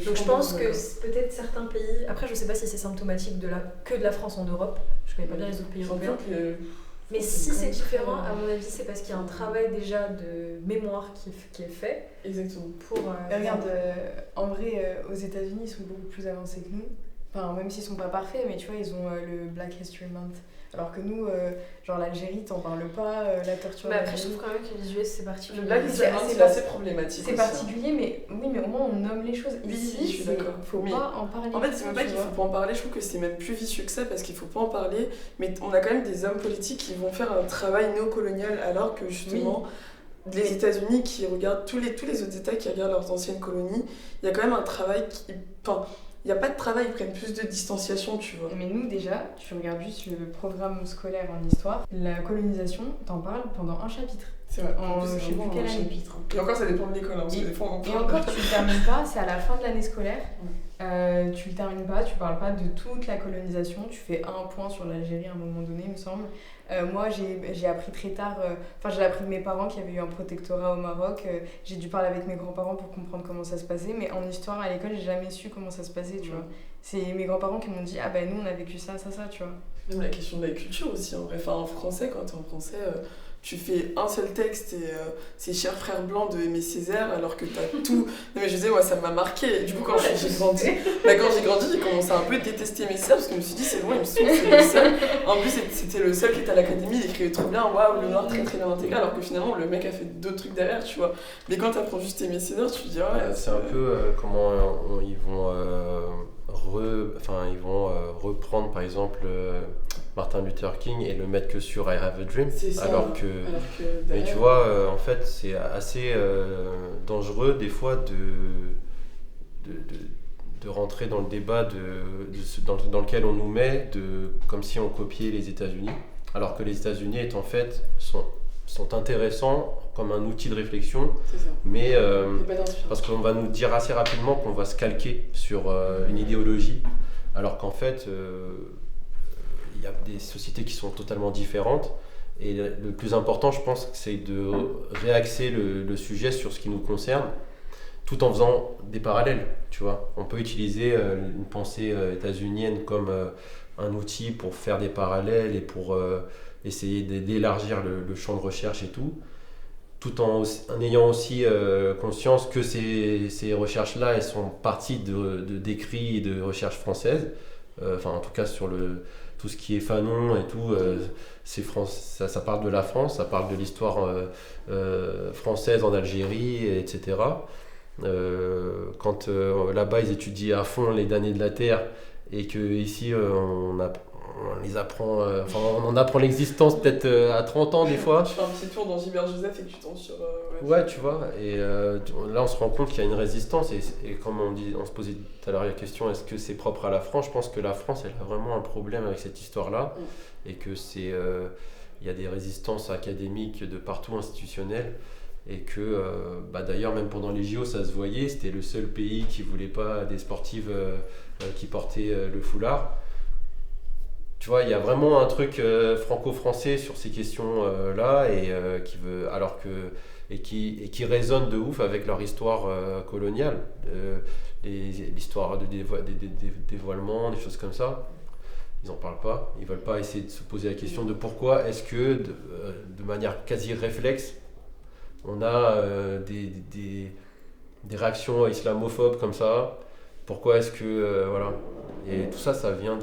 Donc je pense que peut-être certains pays, après je sais pas si c'est symptomatique que de la France en Europe, je connais pas bien les autres pays européens, mais si c'est différent, à mon avis, c'est parce qu'il y a un travail déjà de mémoire qui est fait. Exactement. Regarde, en vrai, aux États-Unis, ils sont beaucoup plus avancés que nous. Enfin, même s'ils sont pas parfaits, mais tu vois, ils ont le Black History Month. Alors que nous, genre l'Algérie, t'en parles pas, la torture. Mais après, je trouve quand même que les US, c'est particulier. Le Black History Month, c'est assez problématique. C'est particulier, mais oui, mais au moins on nomme les choses. Ici, je suis d'accord. Faut pas en parler. En fait, c'est même pas qu'il faut pas en parler, je trouve que c'est même plus vicieux que ça parce qu'il faut pas en parler. Mais on a quand même des hommes politiques qui vont faire un travail néocolonial alors que justement. Les États-Unis qui regardent tous les autres États qui regardent leurs anciennes colonies, il y a quand même un travail qui. Enfin, il n'y a pas de travail, ils prennent plus de distanciation, tu vois. Mais nous, déjà, tu regardes juste le programme scolaire en histoire, la colonisation, t'en parles pendant un chapitre. C'est vrai, je sais plus quel chapitre. Et encore, ça dépend de l'école, hein, parce que des fois, Et encore, tu le termines pas, c'est à la fin de l'année scolaire. Tu le termines pas, tu parles pas de toute la colonisation, tu fais un point sur l'Algérie à un moment donné, il me semble. Moi, j'ai appris très tard, j'ai appris de mes parents qu'il y avait eu un protectorat au Maroc. J'ai dû parler avec mes grands-parents pour comprendre comment ça se passait, mais en histoire, à l'école, j'ai jamais su comment ça se passait, tu vois. C'est mes grands-parents qui m'ont dit, ah ben nous, on a vécu ça, tu vois. Même la question de la culture aussi, en vrai. Enfin, en français, quand t'es en français, tu fais un seul texte et c'est Cher frère blanc de Aimé Césaire, alors que t'as tout. Non, mais je disais, moi, ça m'a marqué. Et du coup, quand j'ai grandi, j'ai commencé à un peu détester Aimé Césaire parce que je me suis dit, c'est bon, il me semble que c'est le seul. En plus, c'était le seul qui était à l'académie, il écrivait trop bien, waouh, le noir très très bien intégré, alors que finalement, le mec a fait d'autres trucs derrière, tu vois. Mais quand t'apprends juste Aimé Césaire, tu te dis, ouais. C'est un peu comment ils vont. Ils vont reprendre par exemple Martin Luther King et le mettre que sur I Have a Dream, alors que mais tu vois en fait c'est assez dangereux des fois de rentrer dans le débat dans lequel on nous met comme si on copiait les États-Unis, alors que les États-Unis sont intéressants comme un outil de réflexion, mais parce qu'on va nous dire assez rapidement qu'on va se calquer sur une idéologie, alors qu'en fait il y a des sociétés qui sont totalement différentes, et le plus important, je pense, c'est de réaxer le sujet sur ce qui nous concerne, tout en faisant des parallèles, tu vois. On peut utiliser une pensée états-unienne comme un outil pour faire des parallèles et pour essayer d'élargir le champ de recherche et tout en ayant aussi conscience que ces recherches-là, elles sont parties d'écrits et de recherches françaises, en tout cas sur tout ce qui est Fanon et tout, ça parle de la France, ça parle de l'histoire française en Algérie, etc. Quand là-bas ils étudient à fond les damnés de la terre, et qu'ici on les apprend, on en apprend l'existence peut-être à 30 ans des fois. Tu fais un petit tour dans Gilbert Joseph et tu tombes sur... ouais, tu vois, et là on se rend compte qu'il y a une résistance, et comme on se posait tout à l'heure la question, est-ce que c'est propre à la France? Je pense que la France, elle a vraiment un problème avec cette histoire-là, et que il y a des résistances académiques de partout, institutionnelles, et que d'ailleurs même pendant les JO ça se voyait, c'était le seul pays qui voulait pas des sportives qui portaient le foulard. Tu vois, il y a vraiment un truc franco-français sur ces questions-là, et qui veut, alors que et qui résonnent de ouf avec leur histoire coloniale. L'histoire des dévoilements, des choses comme ça. Ils n'en parlent pas, ils ne veulent pas essayer de se poser la question de pourquoi est-ce que, de manière quasi réflexe, on a des réactions islamophobes comme ça. Pourquoi est-ce que... voilà. Et tout ça, ça vient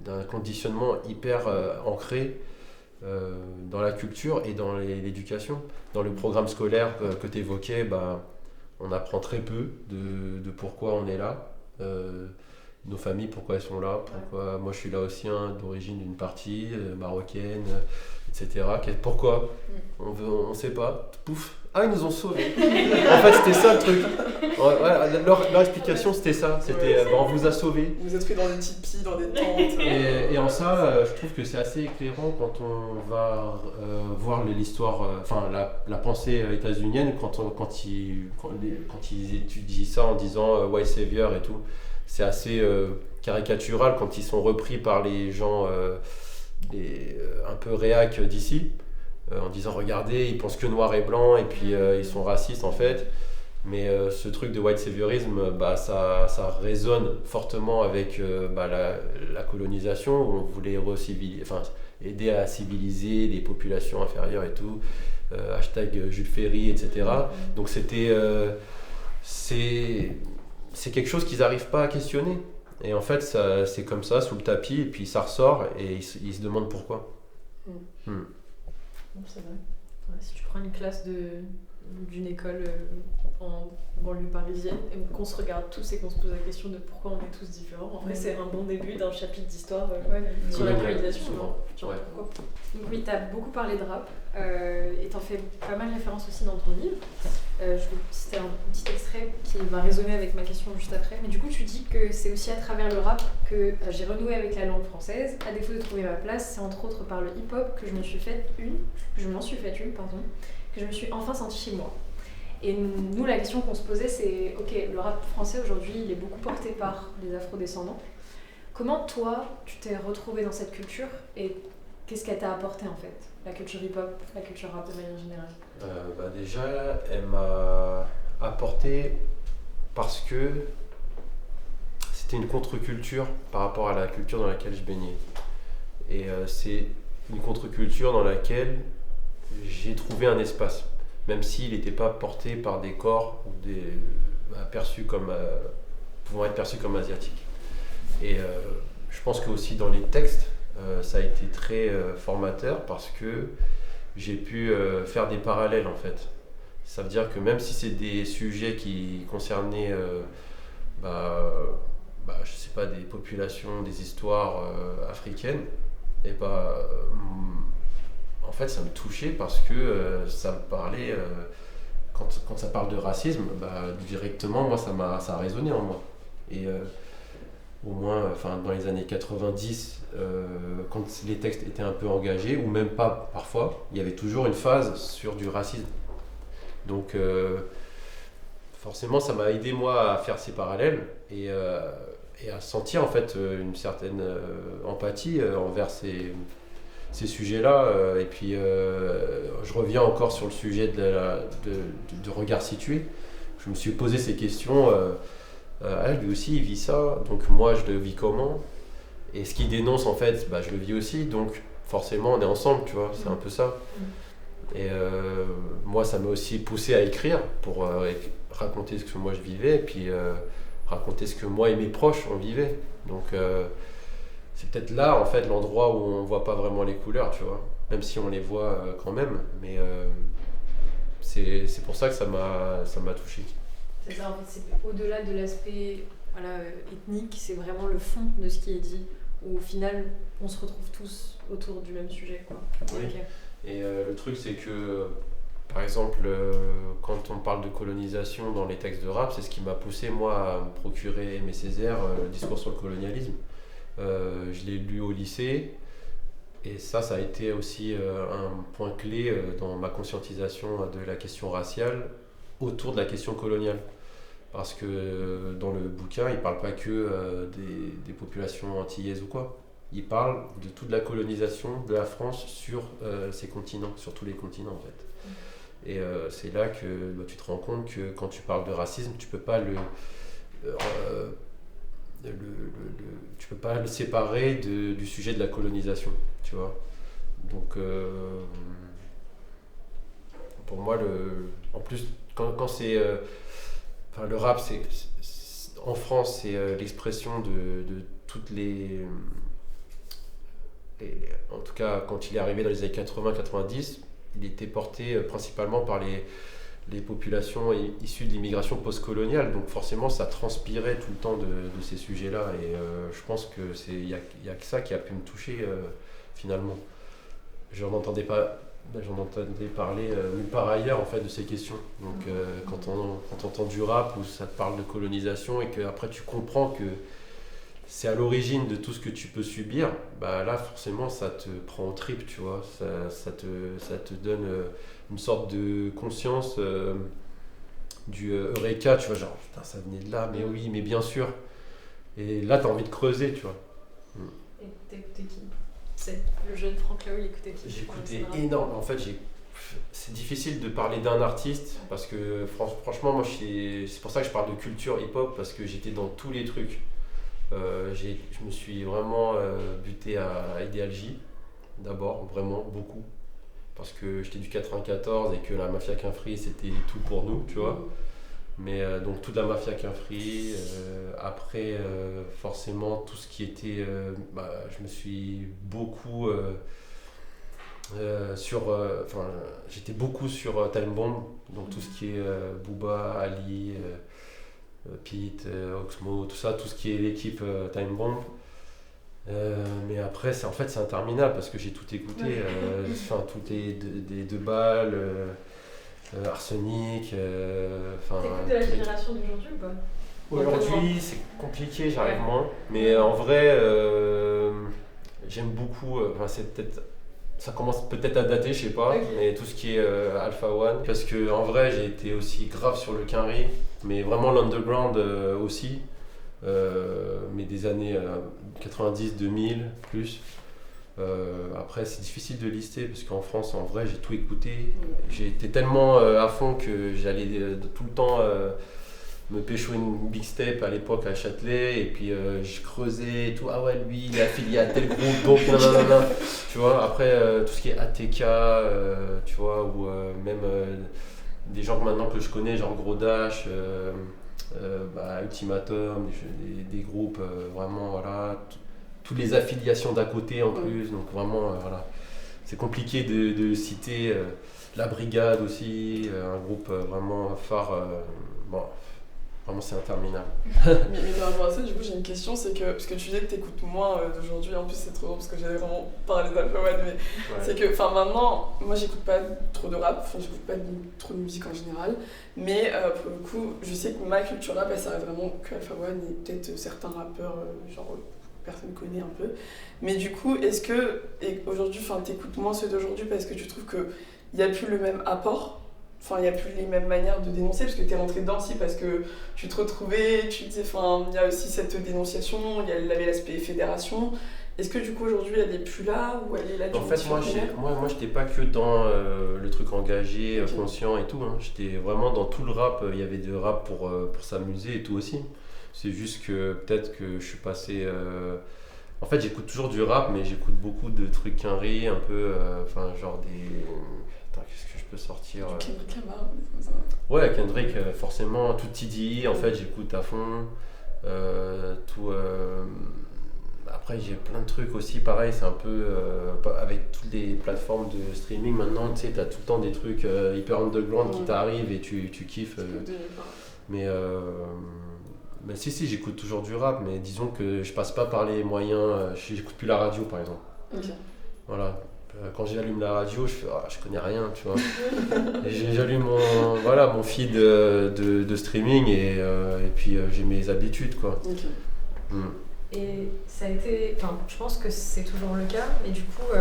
d'un conditionnement hyper ancré dans la culture et dans l'éducation. Dans le programme scolaire que tu évoquais, on apprend très peu de pourquoi on est là. Nos familles, pourquoi elles sont là, pourquoi moi je suis là aussi, d'origine d'une partie marocaine, etc. Pourquoi on sait pas. Pouf, ils nous ont sauvés. En fait, c'était ça le truc. Leur explication, c'était ça. C'était on vous a sauvés. Vous êtes pris dans des tipis, dans des tentes. Et en ça, je trouve que c'est assez éclairant quand on va voir l'histoire, la pensée états-unienne, quand ils étudient ça en disant white savior et tout. C'est assez caricatural quand ils sont repris par les gens un peu réac d'ici, en disant regardez, ils pensent que noir et blanc et puis ils sont racistes en fait. Mais ce truc de white saviorisme, ça résonne fortement avec la colonisation où on voulait aider à civiliser les populations inférieures et tout. Hashtag Jules Ferry, etc. Donc c'est quelque chose qu'ils n'arrivent pas à questionner. Et en fait, c'est comme ça, sous le tapis, et puis ça ressort, et ils se demandent pourquoi. C'est vrai. Ouais, si tu prends une classe d'une école en banlieue parisienne, et qu'on se regarde tous et qu'on se pose la question de pourquoi on est tous différents, en vrai, c'est un bon début d'un chapitre d'histoire sur la colonisation. Pourquoi. Donc oui, tu as beaucoup parlé de rap, et tu en fais pas mal référence aussi dans ton livre. C'était un petit extrait qui va résonner avec ma question juste après. Mais du coup, tu dis que c'est aussi à travers le rap que j'ai renoué avec la langue française. À défaut de trouver ma place, c'est entre autres par le hip-hop que je m'en suis faite une, que je me suis enfin sentie chez moi. Et nous, la question qu'on se posait, c'est ok, le rap français aujourd'hui, il est beaucoup porté par des afro-descendants. Comment toi, tu t'es retrouvée dans cette culture et qu'est-ce qu'elle t'a apporté en fait, la culture hip-hop, la culture rap de manière générale? Déjà, elle m'a apporté parce que c'était une contre-culture par rapport à la culture dans laquelle je baignais. Et c'est une contre-culture dans laquelle j'ai trouvé un espace, même s'il n'était pas porté par des corps pouvant être perçus comme asiatiques. Et je pense que aussi dans les textes, ça a été très formateur parce que j'ai pu faire des parallèles en fait. Ça veut dire que même si c'est des sujets qui concernaient je sais pas, des populations, des histoires africaines, et en fait ça me touchait parce que ça me parlait quand ça parle de racisme, directement moi ça a résonné en moi. Et au moins dans les années 90, quand les textes étaient un peu engagés, ou même pas parfois, il y avait toujours une phase sur du racisme. Donc forcément ça m'a aidé moi à faire ces parallèles et à sentir en fait une certaine empathie envers ces sujets-là. Et puis je reviens encore sur le sujet de regard situé. Je me suis posé ces questions. Lui aussi il vit ça, donc moi je le vis comment? Et ce qu'il dénonce en fait, je le vis aussi, donc forcément on est ensemble, tu vois, c'est un peu ça. Et moi ça m'a aussi poussé à écrire pour raconter ce que moi je vivais, et puis raconter ce que moi et mes proches on vivait. Donc c'est peut-être là en fait l'endroit où on voit pas vraiment les couleurs, tu vois, même si on les voit quand même, mais c'est pour ça que ça m'a touché. C'est ça, en fait, c'est au-delà de l'aspect ethnique, c'est vraiment le fond de ce qui est dit, où au final, on se retrouve tous autour du même sujet, quoi. Oui. Okay. Et le truc, c'est que, par exemple, quand on parle de colonisation dans les textes de rap, c'est ce qui m'a poussé, moi, à me procurer Aimé Césaire, le discours sur le colonialisme. Je l'ai lu au lycée, et ça a été aussi un point clé dans ma conscientisation de la question raciale autour de la question coloniale. Parce que dans le bouquin, il ne parle pas que des populations antillaises ou quoi. Il parle de toute la colonisation de la France sur ces continents, sur tous les continents en fait. Et c'est là que tu te rends compte que quand tu parles de racisme, tu peux pas tu peux pas le séparer du sujet de la colonisation, tu vois. Donc pour moi, en plus, quand c'est... le rap, en France, c'est l'expression de toutes en tout cas, quand il est arrivé dans les années 80-90, il était porté principalement par les populations issues de l'immigration postcoloniale. Donc forcément, ça transpirait tout le temps de ces sujets-là. Et je pense qu'il y a que ça qui a pu me toucher finalement. J'en entendais parler nulle part ailleurs en fait, de ces questions. Donc quand on entend du rap où ça te parle de colonisation et qu'après tu comprends que c'est à l'origine de tout ce que tu peux subir, bah là forcément ça te prend au trip, tu vois. Ça te donne une sorte de conscience du Eureka, tu vois, genre putain ça venait de là, mais oui, mais bien sûr. Et là t'as envie de creuser, tu vois. Et t'écoutais qui? C'est le jeune Franck Lao, il écoutait qui? J'écoutais énorme. En fait, c'est difficile de parler d'un artiste parce que franchement, moi, c'est pour ça que je parle de culture hip-hop parce que j'étais dans tous les trucs. Je me suis vraiment buté à Ideal J, d'abord, vraiment beaucoup. Parce que j'étais du 94 et que la Mafia Qu'un Free, c'était tout pour nous, tu vois. Mais donc toute la Mafia Qu'un Free, après forcément tout ce qui était, je me suis beaucoup j'étais beaucoup sur Time Bomb, donc tout ce qui est Booba, Ali, Pete, Oxmo, tout ça, tout ce qui est l'équipe Time Bomb. Mais après c'est interminable parce que j'ai tout écouté, tout des 2 balles. Arsenic, T'écoutes de la génération d'aujourd'hui ou pas? Aujourd'hui, c'est compliqué, j'arrive moins. Mais en vrai, j'aime beaucoup. Ça commence peut-être à dater, je sais pas. Okay. Mais tout ce qui est Alpha One. Parce que en vrai, j'ai été aussi grave sur le Quinry, mais vraiment l'underground aussi. Mais des années 90, 2000 plus. Après c'est difficile de lister parce qu'en France en vrai j'ai tout écouté, j'ai été tellement à fond que j'allais tout le temps me pécho une big step à l'époque à Châtelet et puis je creusais et tout, ah ouais lui il est affilié à tel groupe donc nanana, tu vois. Après tout ce qui est ATK tu vois, ou même des gens maintenant que je connais genre Gros Dash, Ultimatum, des groupes vraiment voilà, toutes les affiliations d'à côté en plus, donc vraiment voilà, c'est compliqué de citer la Brigade aussi, un groupe vraiment phare, vraiment c'est interminable. mais par rapport à ça, du coup j'ai une question, c'est que, parce que tu disais que t'écoutes moins d'aujourd'hui, en plus c'est trop drôle parce que j'avais vraiment parlé d'Alpha One, mais c'est que maintenant, moi j'écoute pas trop de rap, j'écoute pas trop de musique en général, mais pour le coup, je sais que ma culture rap elle s'arrête vraiment que Alpha One et peut-être certains rappeurs, genre personne connaît un peu. Mais du coup, est-ce que aujourd'hui, t'écoutes moins ceux d'aujourd'hui parce que tu trouves qu'il n'y a plus le même apport, il n'y a plus les mêmes manières de dénoncer, parce que tu es rentré dedans aussi parce que tu te retrouvais, tu disais, il y a aussi cette dénonciation, il y avait l'aspect fédération. Est-ce que du coup aujourd'hui elle est plus là ou elle est là du coup? En fait, moi j'étais pas que dans le truc engagé, conscient et tout, hein. J'étais vraiment dans tout le rap, il y avait de rap pour s'amuser et tout aussi. C'est juste que peut-être que je suis passé... En fait, j'écoute toujours du rap, mais j'écoute beaucoup de trucs Quinry, un peu... genre des... Attends, qu'est-ce que je peux sortir Kendrick Lamar. Ouais, Kendrick, forcément. Tout TDI, en fait, j'écoute à fond. Tout... Après, j'ai plein de trucs aussi, pareil, c'est un peu... avec toutes les plateformes de streaming, maintenant, tu sais, t'as tout le temps des trucs hyper underground qui t'arrivent et tu kiffes. Mais si, j'écoute toujours du rap, mais disons que je passe pas par les moyens, j'écoute plus la radio par exemple. Okay. Voilà. Quand j'allume la radio, je connais rien, tu vois. Et j'allume mon feed de streaming et puis j'ai mes habitudes, quoi. Okay. Et ça a été, je pense que c'est toujours le cas, mais du coup,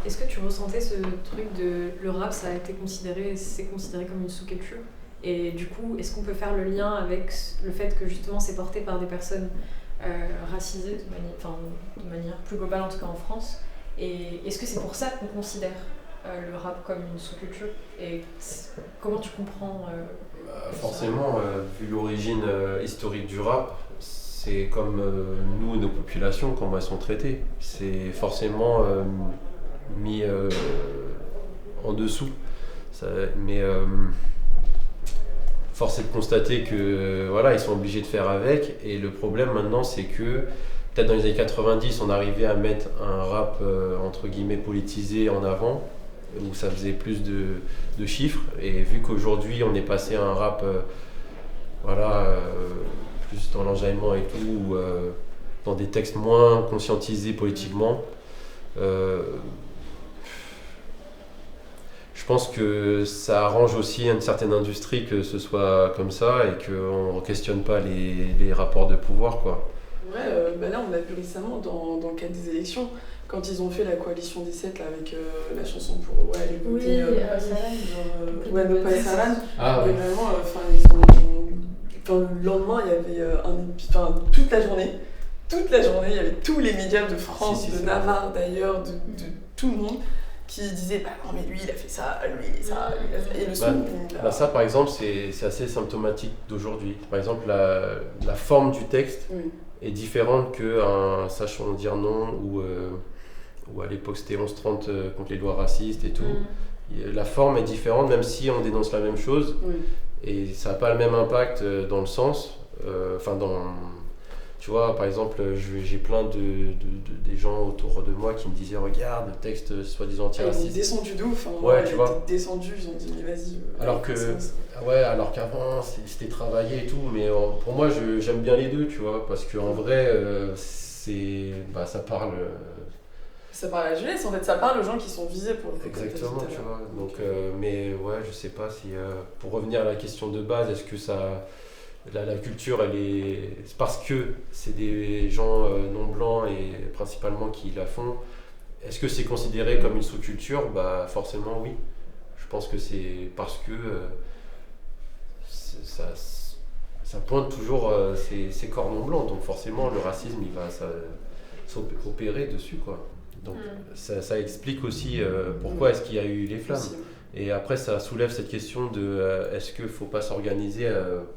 est-ce que tu ressentais ce truc de le rap, c'est considéré comme une sous-culture? Et du coup, est-ce qu'on peut faire le lien avec le fait que justement c'est porté par des personnes racisées de manière plus globale, en tout cas en France? Et est-ce que c'est pour ça qu'on considère le rap comme une sous-culture et comment tu comprends Forcément, vu l'origine historique du rap, c'est comme nous, nos populations, comment elles sont traitées. C'est forcément mis en dessous. Mais force est de constater que voilà, ils sont obligés de faire avec. Et le problème maintenant, c'est que peut-être dans les années 90, on arrivait à mettre un rap entre guillemets politisé en avant, où ça faisait plus de chiffres. Et vu qu'aujourd'hui, on est passé à un rap plus dans l'enjaillement et tout, ou dans des textes moins conscientisés politiquement, je pense que ça arrange aussi une certaine industrie que ce soit comme ça et qu'on ne questionne pas les rapports de pouvoir, quoi. Ouais, là on l'a vu récemment dans le cadre des élections, quand ils ont fait la coalition des 7 là, avec la chanson pour aller voter No Pasaran. Ah oui. Vraiment, le lendemain il y avait toute la journée il y avait tous les médias de France, de Navarre d'ailleurs, de tout le monde qui disaient bah non mais lui il a fait ça, lui il a fait ça, et le son ça par exemple c'est assez symptomatique d'aujourd'hui. Par exemple la forme du texte est différente qu'un Sachant dire non ou à l'époque c'était 11-30 contre les lois racistes et tout. La forme est différente même si on dénonce la même chose et ça n'a pas le même impact dans le sens, tu vois, par exemple, j'ai plein des gens autour de moi qui me disaient regarde, le texte soi-disant antiraciste. Ils ont descendu d'ouf, tu vois. Descendu, ils ont dit mais vas-y. Alors qu'avant c'était travaillé et tout, mais pour moi j'aime bien les deux, tu vois, parce qu'en vrai ça parle. Ça parle à la jeunesse, en fait, ça parle aux gens qui sont visés pour le coup. Exactement, tu vois. Donc, mais ouais, je sais pas si. Pour revenir à la question de base, est-ce que ça. La culture, c'est parce que c'est des gens non blancs et principalement qui la font. Est-ce que c'est considéré comme une sous-culture ? Bah forcément oui. Je pense que c'est parce que ça pointe toujours ces corps non blancs. Donc forcément le racisme il va s'opérer dessus, quoi. Donc ça explique aussi pourquoi est-ce qu'il y a eu les flammes. Et après, ça soulève cette question de est-ce qu'il ne faut pas s'organiser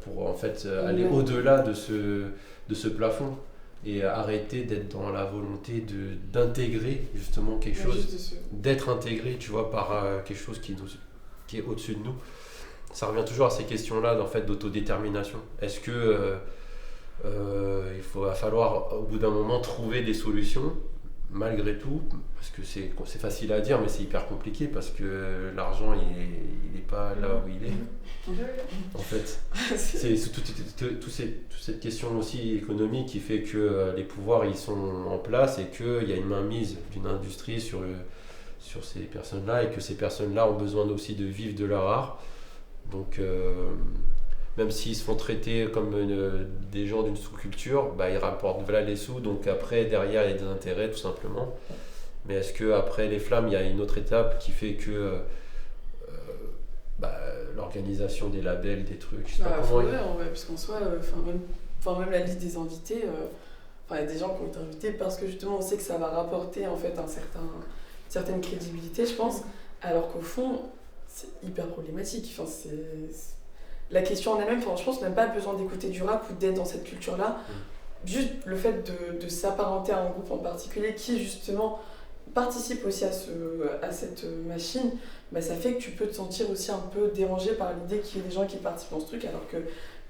pour en fait aller au-delà de ce plafond et arrêter d'être dans la volonté d'intégrer justement quelque chose, d'être intégré, tu vois, par quelque chose qui est au-dessus de nous. Ça revient toujours à ces questions-là en fait, d'autodétermination. Est-ce que il va falloir au bout d'un moment trouver des solutions malgré tout, parce que c'est facile à dire mais c'est hyper compliqué parce que l'argent il est pas là où il est en fait. C'est toute cette question aussi économique qui fait que les pouvoirs ils sont en place et qu'il y a une mainmise d'une industrie sur ces personnes-là et que ces personnes-là ont besoin aussi de vivre de leur art. Donc même s'ils se font traiter comme des gens d'une sous-culture, bah, ils rapportent voilà les sous, donc après derrière il y a des intérêts tout simplement. Mais est-ce qu'après les flammes, il y a une autre étape qui fait que l'organisation des labels, des trucs, je sais pas comment... parce qu'en soi, même la liste des invités, il y a des gens qui ont été invités parce que justement on sait que ça va rapporter en fait une certaine crédibilité, je pense, alors qu'au fond, c'est hyper problématique. La question en elle-même, je pense, n'a même pas besoin d'écouter du rap ou d'être dans cette culture-là. Juste le fait de s'apparenter à un groupe en particulier qui, justement, participe aussi à cette machine, ça fait que tu peux te sentir aussi un peu dérangé par l'idée qu'il y ait des gens qui participent dans ce truc, alors que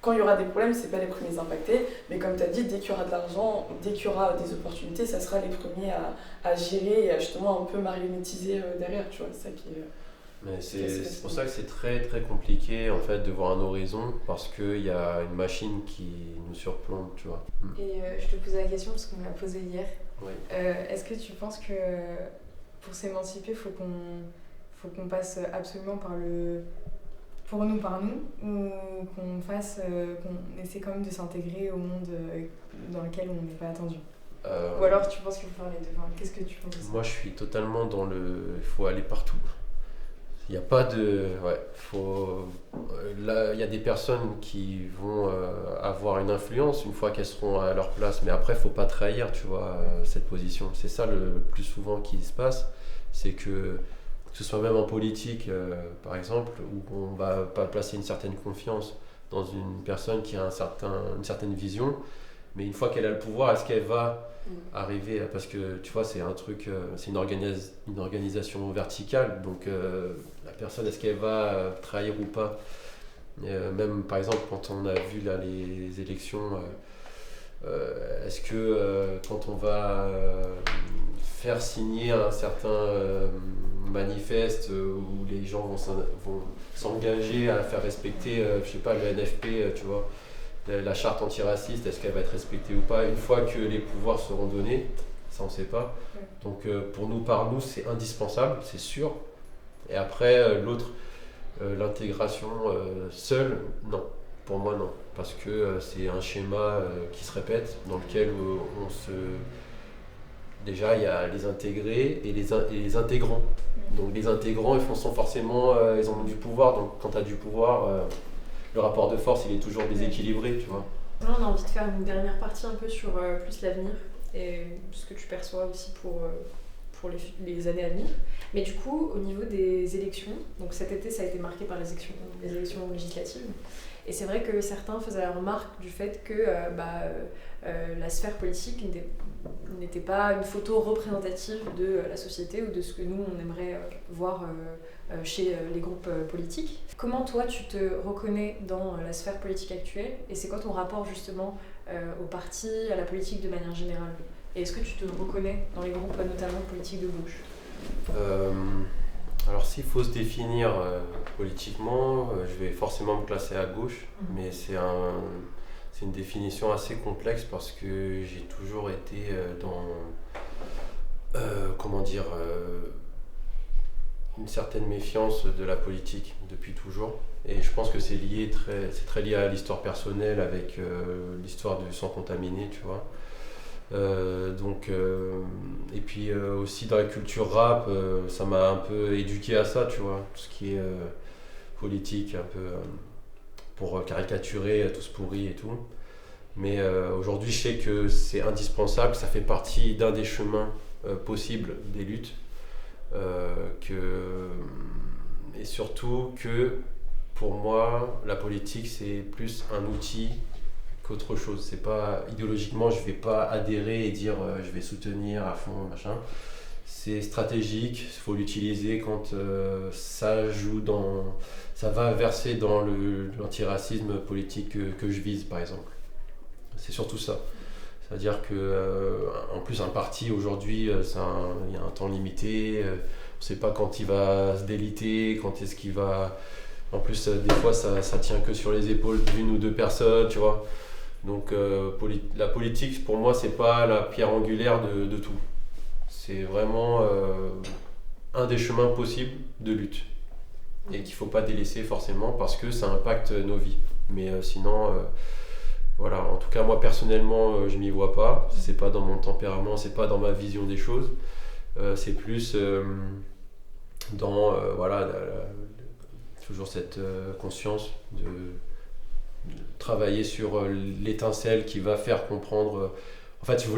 quand il y aura des problèmes, c'est pas les premiers impactés, mais comme tu as dit, dès qu'il y aura de l'argent, dès qu'il y aura des opportunités, ça sera les premiers à gérer et à justement un peu marionnettiser derrière, tu vois, c'est ça qui est... Mais c'est pour ça que c'est très très compliqué en fait de voir un horizon parce qu'il y a une machine qui nous surplombe, tu vois. Et je te posais la question parce qu'on me l'a posée hier. Oui. Est-ce que tu penses que pour s'émanciper, faut qu'on passe absolument par nous ou qu'on essaie quand même de s'intégrer au monde dans lequel on n'est pas attendu? Ou alors tu penses qu'il faut faire les deux? Qu'est-ce que tu penses de ça? Moi je suis totalement dans il faut aller partout. Il n'y a pas de... Là, il y a des personnes qui vont avoir une influence une fois qu'elles seront à leur place, mais après, il ne faut pas trahir, tu vois, cette position. C'est ça le plus souvent qui se passe, c'est que ce soit même en politique, par exemple, où on va pas placer une certaine confiance dans une personne qui a une certaine vision, mais une fois qu'elle a le pouvoir, est-ce qu'elle va arriver, parce que tu vois, c'est un truc, c'est une organisation verticale, donc la personne, est-ce qu'elle va trahir ou pas? Même par exemple, quand on a vu là, les élections, est-ce que quand on va faire signer un certain manifeste où les gens vont s'engager à faire respecter, je sais pas, le NFP, tu vois, la charte antiraciste, est-ce qu'elle va être respectée ou pas une fois que les pouvoirs seront donnés? Ça, on ne sait pas. Donc pour nous, par nous, c'est indispensable, c'est sûr. Et après, l'autre, l'intégration seule, non. Pour moi, non. Parce que c'est un schéma qui se répète, dans lequel on se... Déjà, il y a les intégrés et les intégrants. Donc les intégrants, ils sont forcément... ils ont du pouvoir. Donc quand tu as du pouvoir, le rapport de force, il est toujours déséquilibré, tu vois. Là, on a envie de faire une dernière partie un peu sur plus l'avenir et ce que tu perçois aussi pour les années à venir. Mais du coup, au niveau des élections, donc cet été, ça a été marqué par les élections législatives. Et c'est vrai que certains faisaient la remarque du fait que la sphère politique n'était pas une photo représentative de la société ou de ce que nous, on aimerait voir chez les groupes politiques. Comment toi, tu te reconnais dans la sphère politique actuelle et c'est quoi ton rapport justement au parti, à la politique de manière générale? Et est-ce que tu te reconnais dans les groupes notamment politiques de gauche? Alors s'il faut se définir politiquement, je vais forcément me classer à gauche, mais c'est une définition assez complexe parce que j'ai toujours été dans une certaine méfiance de la politique depuis toujours. Et je pense que c'est très lié à l'histoire personnelle avec l'histoire du sang contaminé, tu vois. Et puis aussi dans la culture rap, ça m'a un peu éduqué à ça, tu vois, tout ce qui est politique, un peu pour caricaturer tout ce pourri et tout. Mais aujourd'hui, je sais que c'est indispensable, ça fait partie d'un des chemins possibles des luttes, et surtout que pour moi, la politique, c'est plus un outil qu'autre chose. C'est pas idéologiquement, je vais pas adhérer et dire je vais soutenir à fond, machin. C'est stratégique, il faut l'utiliser quand ça va verser dans l'antiracisme politique que je vise, par exemple. C'est surtout ça. C'est-à-dire que en plus un parti aujourd'hui, il y a un temps limité, on ne sait pas quand il va se déliter, quand est-ce qu'il va... En plus, des fois, ça tient que sur les épaules d'une ou deux personnes, tu vois. Donc la politique, pour moi, c'est pas la pierre angulaire de tout. C'est vraiment un des chemins possibles de lutte. Et qu'il faut pas délaisser forcément parce que ça impacte nos vies. Mais sinon, voilà, en tout cas, moi, personnellement, je m'y vois pas. C'est pas dans mon tempérament, c'est pas dans ma vision des choses. C'est plus dans, toujours cette conscience de travailler sur l'étincelle qui va faire comprendre. En fait,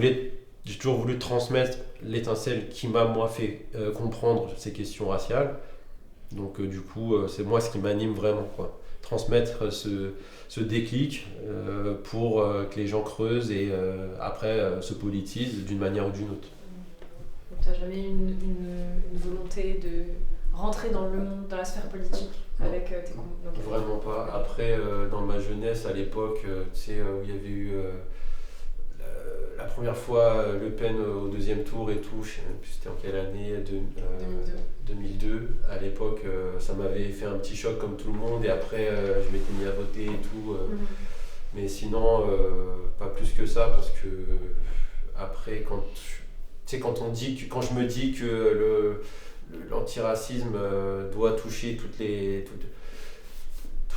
j'ai toujours voulu transmettre l'étincelle qui m'a, moi, fait comprendre ces questions raciales. Donc, du coup, c'est moi ce qui m'anime vraiment, quoi. Transmettre ce déclic pour que les gens creusent et après se politisent d'une manière ou d'une autre. Donc, tu n'as jamais une volonté de rentrer dans le monde, dans la sphère politique avec tes comptes? Vraiment pas. Après, dans ma jeunesse, à l'époque, tu sais, où il y avait eu la première fois Le Pen au deuxième tour et tout, je sais même plus c'était en quelle année, 2002. À l'époque, ça m'avait fait un petit choc comme tout le monde et après, je m'étais mis à voter et tout. Mais sinon, pas plus que ça parce que après, quand je me dis que l'antiracisme doit toucher tout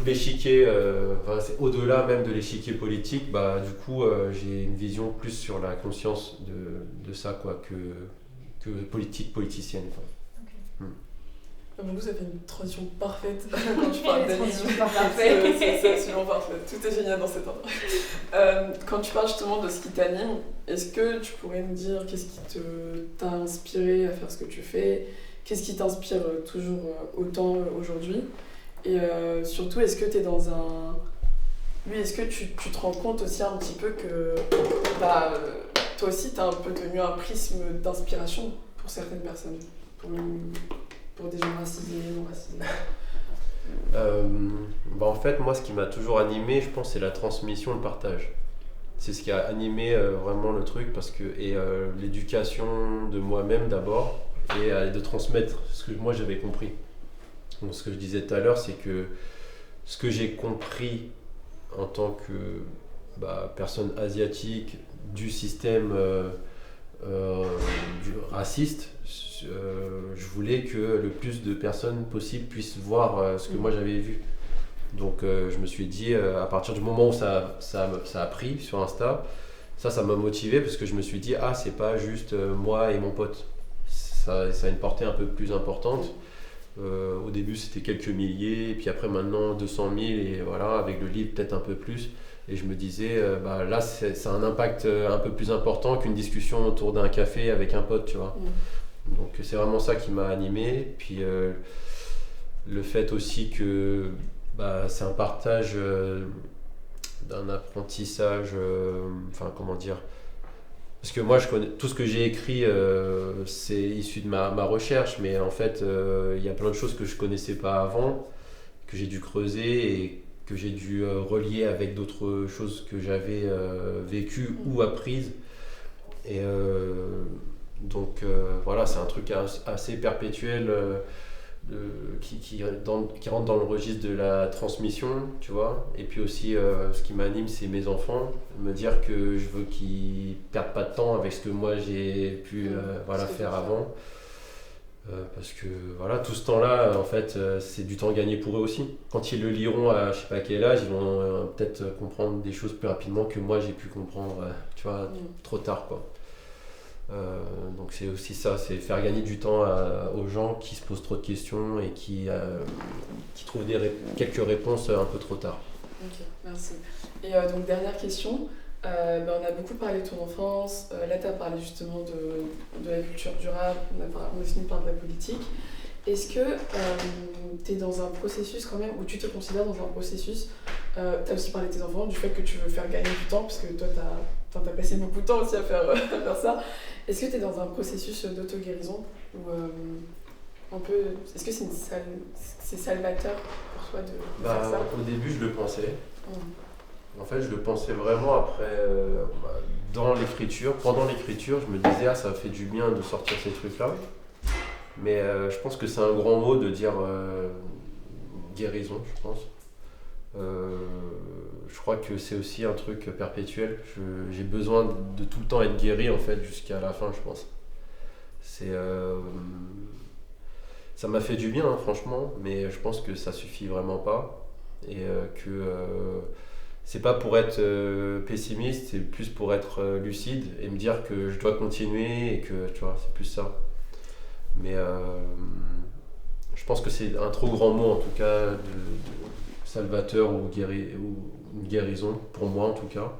l'échiquier, c'est au-delà même de l'échiquier politique, bah, du coup j'ai une vision plus sur la conscience de ça quoi, que politicienne. Quoi. Du coup, ça fait une transition parfaite quand tu parles d'amitié. C'est absolument parfait. Tout est génial dans cette intro. Quand tu parles justement de ce qui t'anime, est-ce que tu pourrais me dire qu'est-ce qui t'a inspiré à faire ce que tu fais? qu'est-ce qui t'inspire toujours autant aujourd'hui? Et surtout, est-ce que tu es dans un... Lui, est-ce que tu te rends compte aussi un petit peu que bah, toi aussi, tu as un peu devenu un prisme d'inspiration pour certaines personnes, pour des gens racisés, non racisés? En fait, moi, ce qui m'a toujours animé, je pense, c'est la transmission, le partage. C'est ce qui a animé vraiment le truc, l'éducation de moi-même d'abord, et de transmettre ce que moi j'avais compris. Donc, ce que je disais tout à l'heure, c'est que ce que j'ai compris en tant que personne asiatique du système raciste, je voulais que le plus de personnes possible puissent voir ce que moi j'avais vu. Donc je me suis dit, à partir du moment où ça a pris sur Insta, ça m'a motivé parce que je me suis dit, c'est pas juste moi et mon pote. Ça a une portée un peu plus importante. Au début c'était quelques milliers, et puis après maintenant 200 000, et voilà, avec le livre peut-être un peu plus. Et je me disais, là c'est un impact un peu plus important qu'une discussion autour d'un café avec un pote, tu vois. Donc c'est vraiment ça qui m'a animé. Puis le fait aussi que c'est un partage d'un apprentissage, comment dire. Parce que moi, je connais, tout ce que j'ai écrit, c'est issu de ma recherche, mais en fait, il y a plein de choses que je ne connaissais pas avant, que j'ai dû creuser et que j'ai dû relier avec d'autres choses que j'avais vécues ou apprises. Et donc, voilà, c'est un truc assez perpétuel qui rentre dans le registre de la transmission, tu vois. Et puis aussi, ce qui m'anime, c'est mes enfants. Me dire que je veux qu'ils perdent pas de temps avec ce que moi j'ai pu faire avant. Parce que voilà, tout ce temps-là, en fait, c'est du temps gagné pour eux aussi. Quand ils le liront à je sais pas quel âge, ils vont peut-être comprendre des choses plus rapidement que moi j'ai pu comprendre, tu vois, trop tard, quoi. Donc c'est aussi ça, c'est faire gagner du temps aux gens qui se posent trop de questions et qui trouvent quelques réponses un peu trop tard. Ok, merci. Et donc dernière question, on a beaucoup parlé de ton enfance, là tu as parlé justement de la culture durable, on a fini par de la politique. Est-ce que tu es dans un processus quand même, où tu te considères dans un processus, tu as aussi parlé de tes enfants, du fait que tu veux faire gagner du temps, parce que toi t'as passé beaucoup de temps aussi à faire ça. Est-ce que tu es dans un processus d'auto-guérison ou un peu, est-ce que c'est salvateur pour toi de faire ça? Au début, je le pensais. En fait, je le pensais vraiment après, dans l'écriture. Pendant l'écriture, je me disais, ça fait du bien de sortir ces trucs-là. Mais je pense que c'est un grand mot de dire guérison, je pense. Je crois que c'est aussi un truc perpétuel. J'ai besoin de tout le temps être guéri, en fait, jusqu'à la fin, je pense. Ça m'a fait du bien, hein, franchement, mais je pense que ça suffit vraiment pas. Et que c'est pas pour être pessimiste, c'est plus pour être lucide et me dire que je dois continuer et que, tu vois, c'est plus ça. Mais je pense que c'est un trop grand mot, en tout cas, de salvateur ou une guérison, pour moi en tout cas.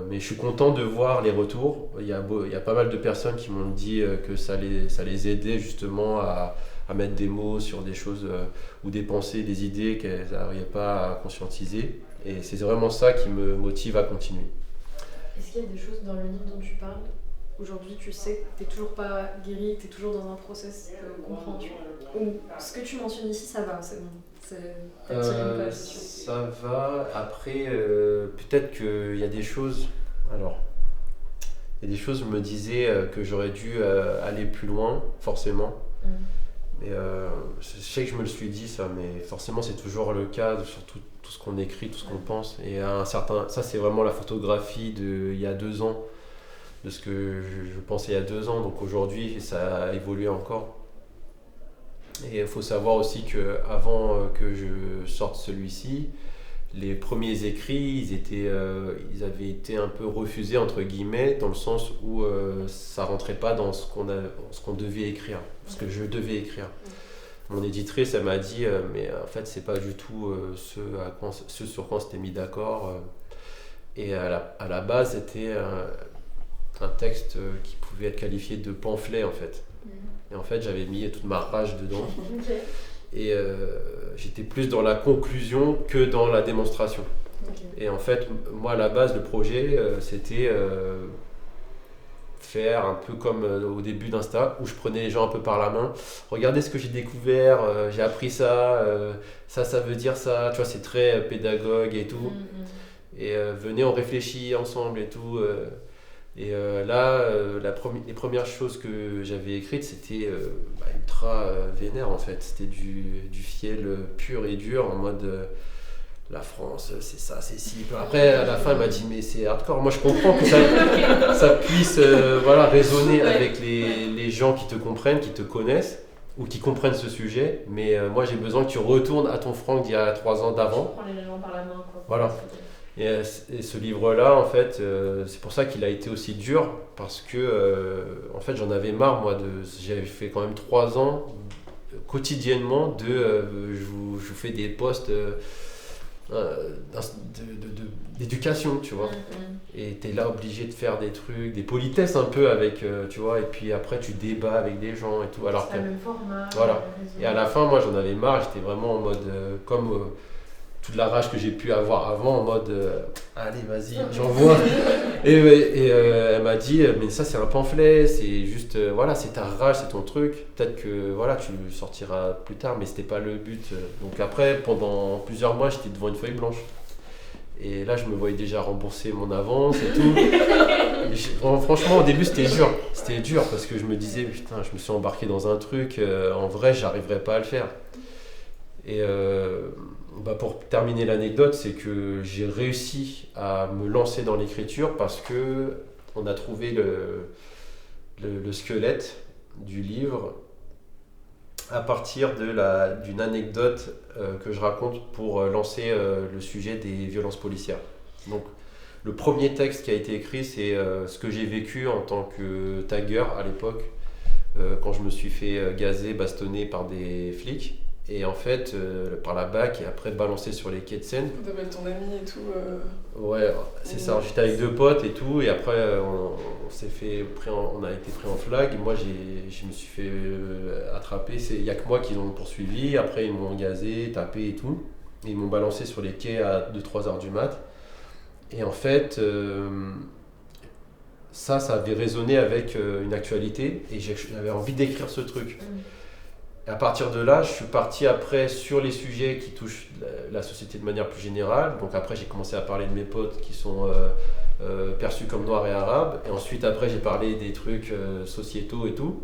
Mais je suis content de voir les retours. Il y a pas mal de personnes qui m'ont dit que ça les aidait justement à mettre des mots sur des choses ou des pensées, des idées qu'elles n'arrivaient pas à conscientiser. Et c'est vraiment ça qui me motive à continuer. Est-ce qu'il y a des choses dans le livre dont tu parles? Aujourd'hui, tu sais que tu n'es toujours pas guéri, que tu es toujours dans un process de compréhension. Ou ce que tu mentionnes ici, ça va, c'est bon. T'as tiré une page dessus. Ça va. Après, peut-être qu'il y a des choses. Alors, il y a des choses, je me disais que j'aurais dû aller plus loin, forcément. Mais je sais que je me le suis dit, ça, mais forcément, c'est toujours le cas, sur tout ce qu'on écrit, tout ce qu'on pense. Et ça, c'est vraiment la photographie d'il y a 2 ans. De ce que je pensais il y a 2 ans, donc aujourd'hui ça a évolué encore. Et il faut savoir aussi qu'avant que je sorte celui-ci, les premiers écrits, ils avaient été un peu refusés entre guillemets, dans le sens où ça rentrait pas dans ce qu'on devait écrire, ce que je devais écrire. Mon éditrice, elle m'a dit mais en fait c'est pas du tout ce sur quoi on s'était mis d'accord. Et à la base c'était un texte qui pouvait être qualifié de pamphlet en fait. Et en fait, j'avais mis toute ma rage dedans. Ok. Et j'étais plus dans la conclusion que dans la démonstration. Ok. Et en fait, moi, à la base, le projet, c'était faire un peu comme au début d'Insta, où je prenais les gens un peu par la main. Regardez ce que j'ai découvert, j'ai appris ça, ça veut dire ça. Tu vois, c'est très pédagogue et tout. Et venez, on réfléchit ensemble et tout. Là, les premières choses que j'avais écrites, c'était ultra vénère en fait. C'était du fiel pur et dur en mode la France, c'est ça, c'est si. Après, à la fin, elle m'a dit mais c'est hardcore. Moi, je comprends que ça puisse résonner avec les gens qui te comprennent, qui te connaissent ou qui comprennent ce sujet. Mais moi, j'ai besoin que tu retournes à ton Franck d'il y a 3 ans d'avant. Tu prends les gens par la main, quoi. Voilà. Et ce livre-là, en fait, c'est pour ça qu'il a été aussi dur, parce que, en fait, j'en avais marre, moi, j'avais fait quand même 3 ans, quotidiennement, je vous fais des posts d'éducation, tu vois. Et t'es là obligé de faire des trucs, des politesses un peu avec, tu vois, et puis après, tu débats avec des gens et tout, alors C'est que... le même format. Voilà. Et à la fin, moi, j'en avais marre, j'étais vraiment en mode, comme... toute la rage que j'ai pu avoir avant en mode allez vas-y j'envoie et elle m'a dit mais ça c'est un pamphlet, c'est juste voilà, c'est ta rage, c'est ton truc, peut-être que voilà tu le sortiras plus tard, mais c'était pas le but. Donc après pendant plusieurs mois j'étais devant une feuille blanche et là je me voyais déjà rembourser mon avance et tout. Franchement au début c'était dur parce que je me disais putain, je me suis embarqué dans un truc, en vrai j'arriverais pas à le faire. Et pour terminer l'anecdote, c'est que j'ai réussi à me lancer dans l'écriture parce que on a trouvé le squelette du livre à partir d'une anecdote que je raconte pour lancer le sujet des violences policières. Donc le premier texte qui a été écrit, c'est ce que j'ai vécu en tant que tagueur à l'époque, quand je me suis fait gazer, bastonner par des flics. Et en fait, par la BAC et après balancé sur les quais de Seine. T'appelles ton ami et tout. Ouais, c'est ça. J'étais avec 2 potes et tout. Et après, on a été pris en flag. Et moi, je me suis fait attraper. Il n'y a que moi qui l'ont poursuivi. Après, ils m'ont gazé, tapé et tout. Et ils m'ont balancé sur les quais à 2-3 heures du mat. Et en fait, ça avait résonné avec une actualité. Et j'avais envie d'écrire ce truc. Et à partir de là, je suis parti après sur les sujets qui touchent la société de manière plus générale. Donc après, j'ai commencé à parler de mes potes qui sont perçus comme noirs et arabes. Et ensuite, après, j'ai parlé des trucs sociétaux et tout.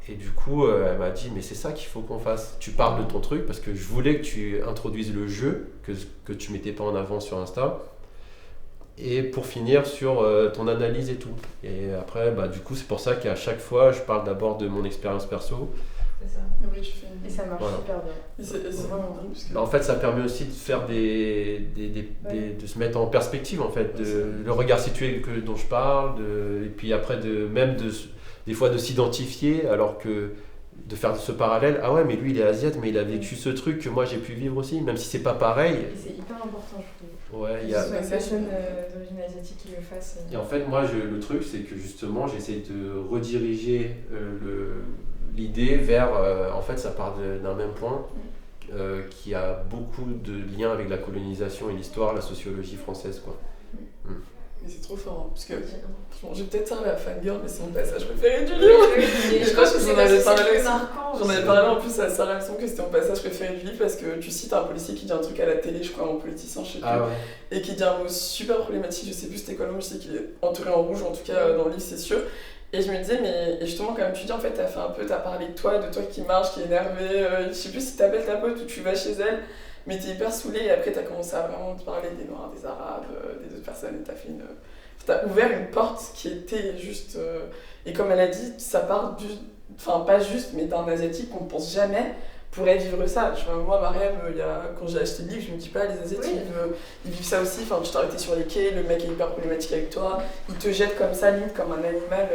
Et du coup, elle m'a dit, mais c'est ça qu'il faut qu'on fasse. Tu parles de ton truc parce que je voulais que tu introduises le jeu que tu mettais pas en avant sur Insta. Et pour finir sur ton analyse et tout. Et après, du coup, c'est pour ça qu'à chaque fois, je parle d'abord de mon expérience perso. C'est ça. Après, tu fais Et ça marche super bien. Et c'est vraiment dingue parce que... En fait, ça permet aussi de faire de se mettre en perspective, en fait, le regard situé dont je parle, et puis après des fois de s'identifier, alors que de faire ce parallèle, ah ouais, mais lui il est asiate, mais il a vécu ce truc que moi j'ai pu vivre aussi, même si c'est pas pareil. Et c'est hyper important, je trouve. Ouais, Il y a une personne d'origine asiatique qui le fasse. Et en fait, moi, le truc, c'est que justement, j'essaie de rediriger l'idée vers, en fait, ça part d'un même point, qui a beaucoup de liens avec la colonisation et l'histoire, la sociologie française, quoi. Mais c'est trop fort, hein, parce que je vais peut-être faire la fangirl, mais c'est mon passage préféré du livre. Je pense que j'en avais parlé aussi. marquant. J'en avais parlé en plus à Sarah Leçon que c'était mon passage préféré du livre parce que tu cites un policier qui dit un truc à la télé, je crois, un politicien, je sais plus, et qui dit un mot super problématique, je sais plus c'était quoi le mot, je sais qu'il est entouré en rouge, en tout cas dans le livre, c'est sûr. Et je me disais, mais et justement, comme tu dis, en fait, t'as parlé de toi qui marche, qui est énervé, je sais plus si t'appelles ta pote ou tu vas chez elle, mais t'es hyper saoulée et après t'as commencé à vraiment te parler des Noirs, des Arabes, des autres personnes et t'as ouvert une porte qui était juste... et comme elle a dit, ça part pas juste, mais d'un Asiatique qu'on ne pense jamais pourrait vivre ça. Moi, Mariam, quand j'ai acheté le livre, je me dis pas, les Asiatiques, ils vivent ça aussi. Tu t'es arrêté sur les quais, le mec est hyper problématique avec toi, il te jette comme ça, limite comme un animal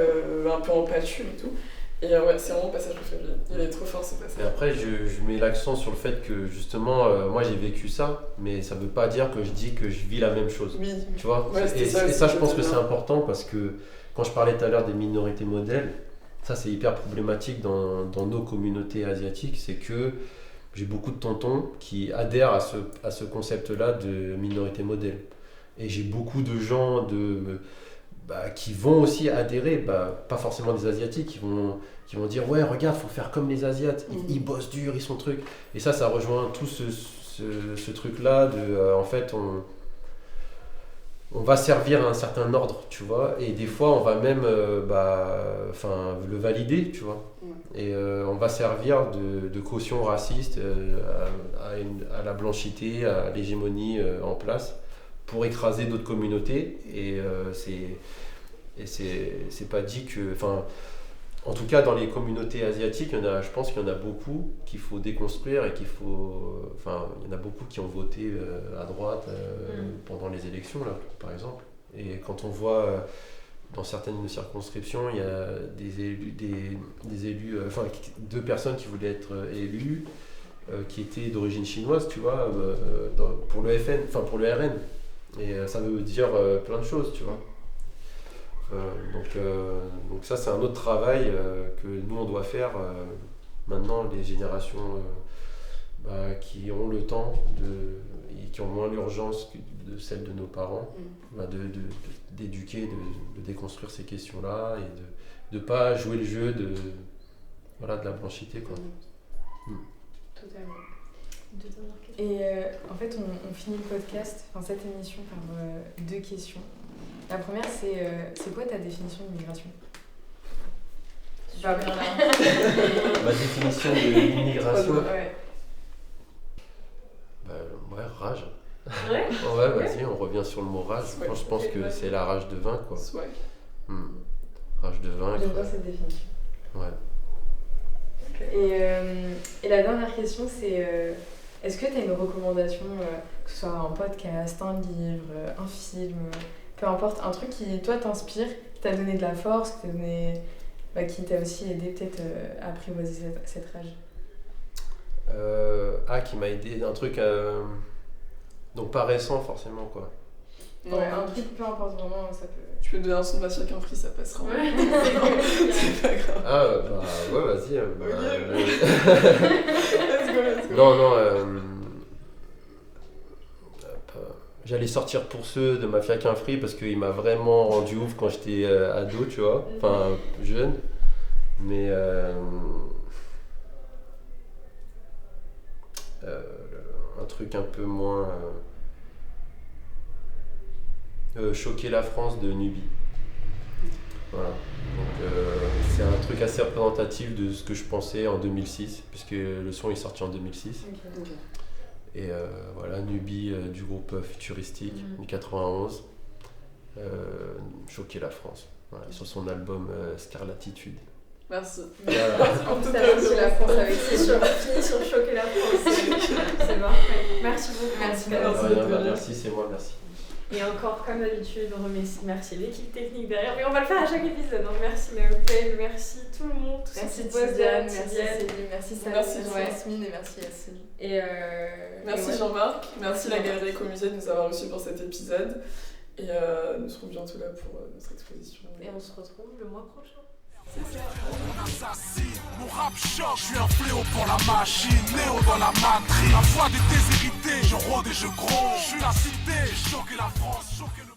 un peu en pâture et tout. Et ouais, c'est vraiment passage préféré. Il est trop fort ce passage. Et après, je mets l'accent sur le fait que justement, moi j'ai vécu ça, mais ça veut pas dire que je dis que je vis la même chose. Oui. Tu vois Ouais, et ça, ça, je pense que totalement. c'est important parce que quand je parlais tout à l'heure des minorités modèles, ça c'est hyper problématique dans nos communautés asiatiques, c'est que j'ai beaucoup de tontons qui adhèrent à ce concept-là de minorité modèle. Et j'ai beaucoup de gens qui vont aussi adhérer, pas forcément des Asiatiques, qui vont dire ouais regarde, faut faire comme les Asiates, ils bossent dur, ils sont trucs. Et ça rejoint tout ce truc-là de en fait on va servir à un certain ordre, tu vois, et des fois on va même le valider, tu vois. Et on va servir de caution raciste à la blanchité, à l'hégémonie en place pour écraser d'autres communautés. Et c'est pas dit que... Enfin, en tout cas, dans les communautés asiatiques, je pense qu'il y en a beaucoup qu'il faut déconstruire et qu'il faut... Enfin, il y en a beaucoup qui ont voté à droite pendant les élections, là, par exemple. Et quand on voit... Dans certaines circonscriptions, il y a des élus, deux personnes qui voulaient être élues, qui étaient d'origine chinoise, tu vois, pour le FN, enfin pour le RN. Et ça veut dire plein de choses, tu vois. Donc ça, c'est un autre travail que nous, on doit faire maintenant, les générations qui ont le temps et qui ont moins l'urgence de celle de nos parents, d'éduquer, de déconstruire ces questions-là et de ne pas jouer le jeu de la blanchité, quoi. Totalement. Et en fait, on finit le podcast, cette émission, par 2 questions. La première, c'est quoi ta définition de migration ? Pas bien là. Ma définition de l'immigration, Ouais. rage. Ouais. Ouais, vas-y, on revient sur le mot rage. Ouais. Moi, je pense que c'est la rage de vaincre, quoi. Swag. Rage de vaincre. J'aime bien cette définition. Ouais. Et la dernière question, c'est est-ce que tu as une recommandation, que ce soit un podcast, un livre, un film, peu importe, un truc qui, toi, t'inspire, qui t'a donné de la force, qui t'a aussi aidé peut-être à apprivoiser cette rage ? Qui m'a aidé, un truc donc pas récent forcément, quoi. Non, un truc, peu importe, vraiment, ça peut... tu peux donner un son de Bastien Quinfri, ça passera. Ouais. C'est pas grave. Ouais, vas-y. Let's go. Non, j'allais sortir pour ceux de Mafia Quinfri parce qu'il m'a vraiment rendu ouf quand j'étais ado, tu vois, enfin jeune. Mais un truc un peu moins Choquer la France de Nubie. Voilà. Donc c'est un truc assez représentatif de ce que je pensais en 2006, puisque le son est sorti en 2006. Ok. Et voilà, Nubie du groupe Futuristique, du 91, Choquer la France, voilà, sur son album Scarlatitude. Merci. Voilà. On peut remercier la France avec C'est ses fini sur choquer la France. C'est parfait. Merci beaucoup. Merci. Merci, c'est moi, merci. Et encore, comme d'habitude, on remercie l'équipe technique derrière. Mais on va le faire à chaque épisode. Donc merci Maëpel, merci tout le monde. Tous Merci ceux qui bossent Tidiane, derrière, merci Tidiane. Céline, merci Merci Yasmine et merci Yassine. Et Merci Jean-Marc, merci la Galerie Écomusée de nous avoir reçus pour cet épisode. Et nous serons bientôt là pour notre exposition. Et on se retrouve le mois prochain. Mon assassine, mon rap choc, je suis un fléau pour la machine, néo dans la matrice. La voix des déshérités, je rôde et je gronde. Je suis la cité, choquer la France, choquer le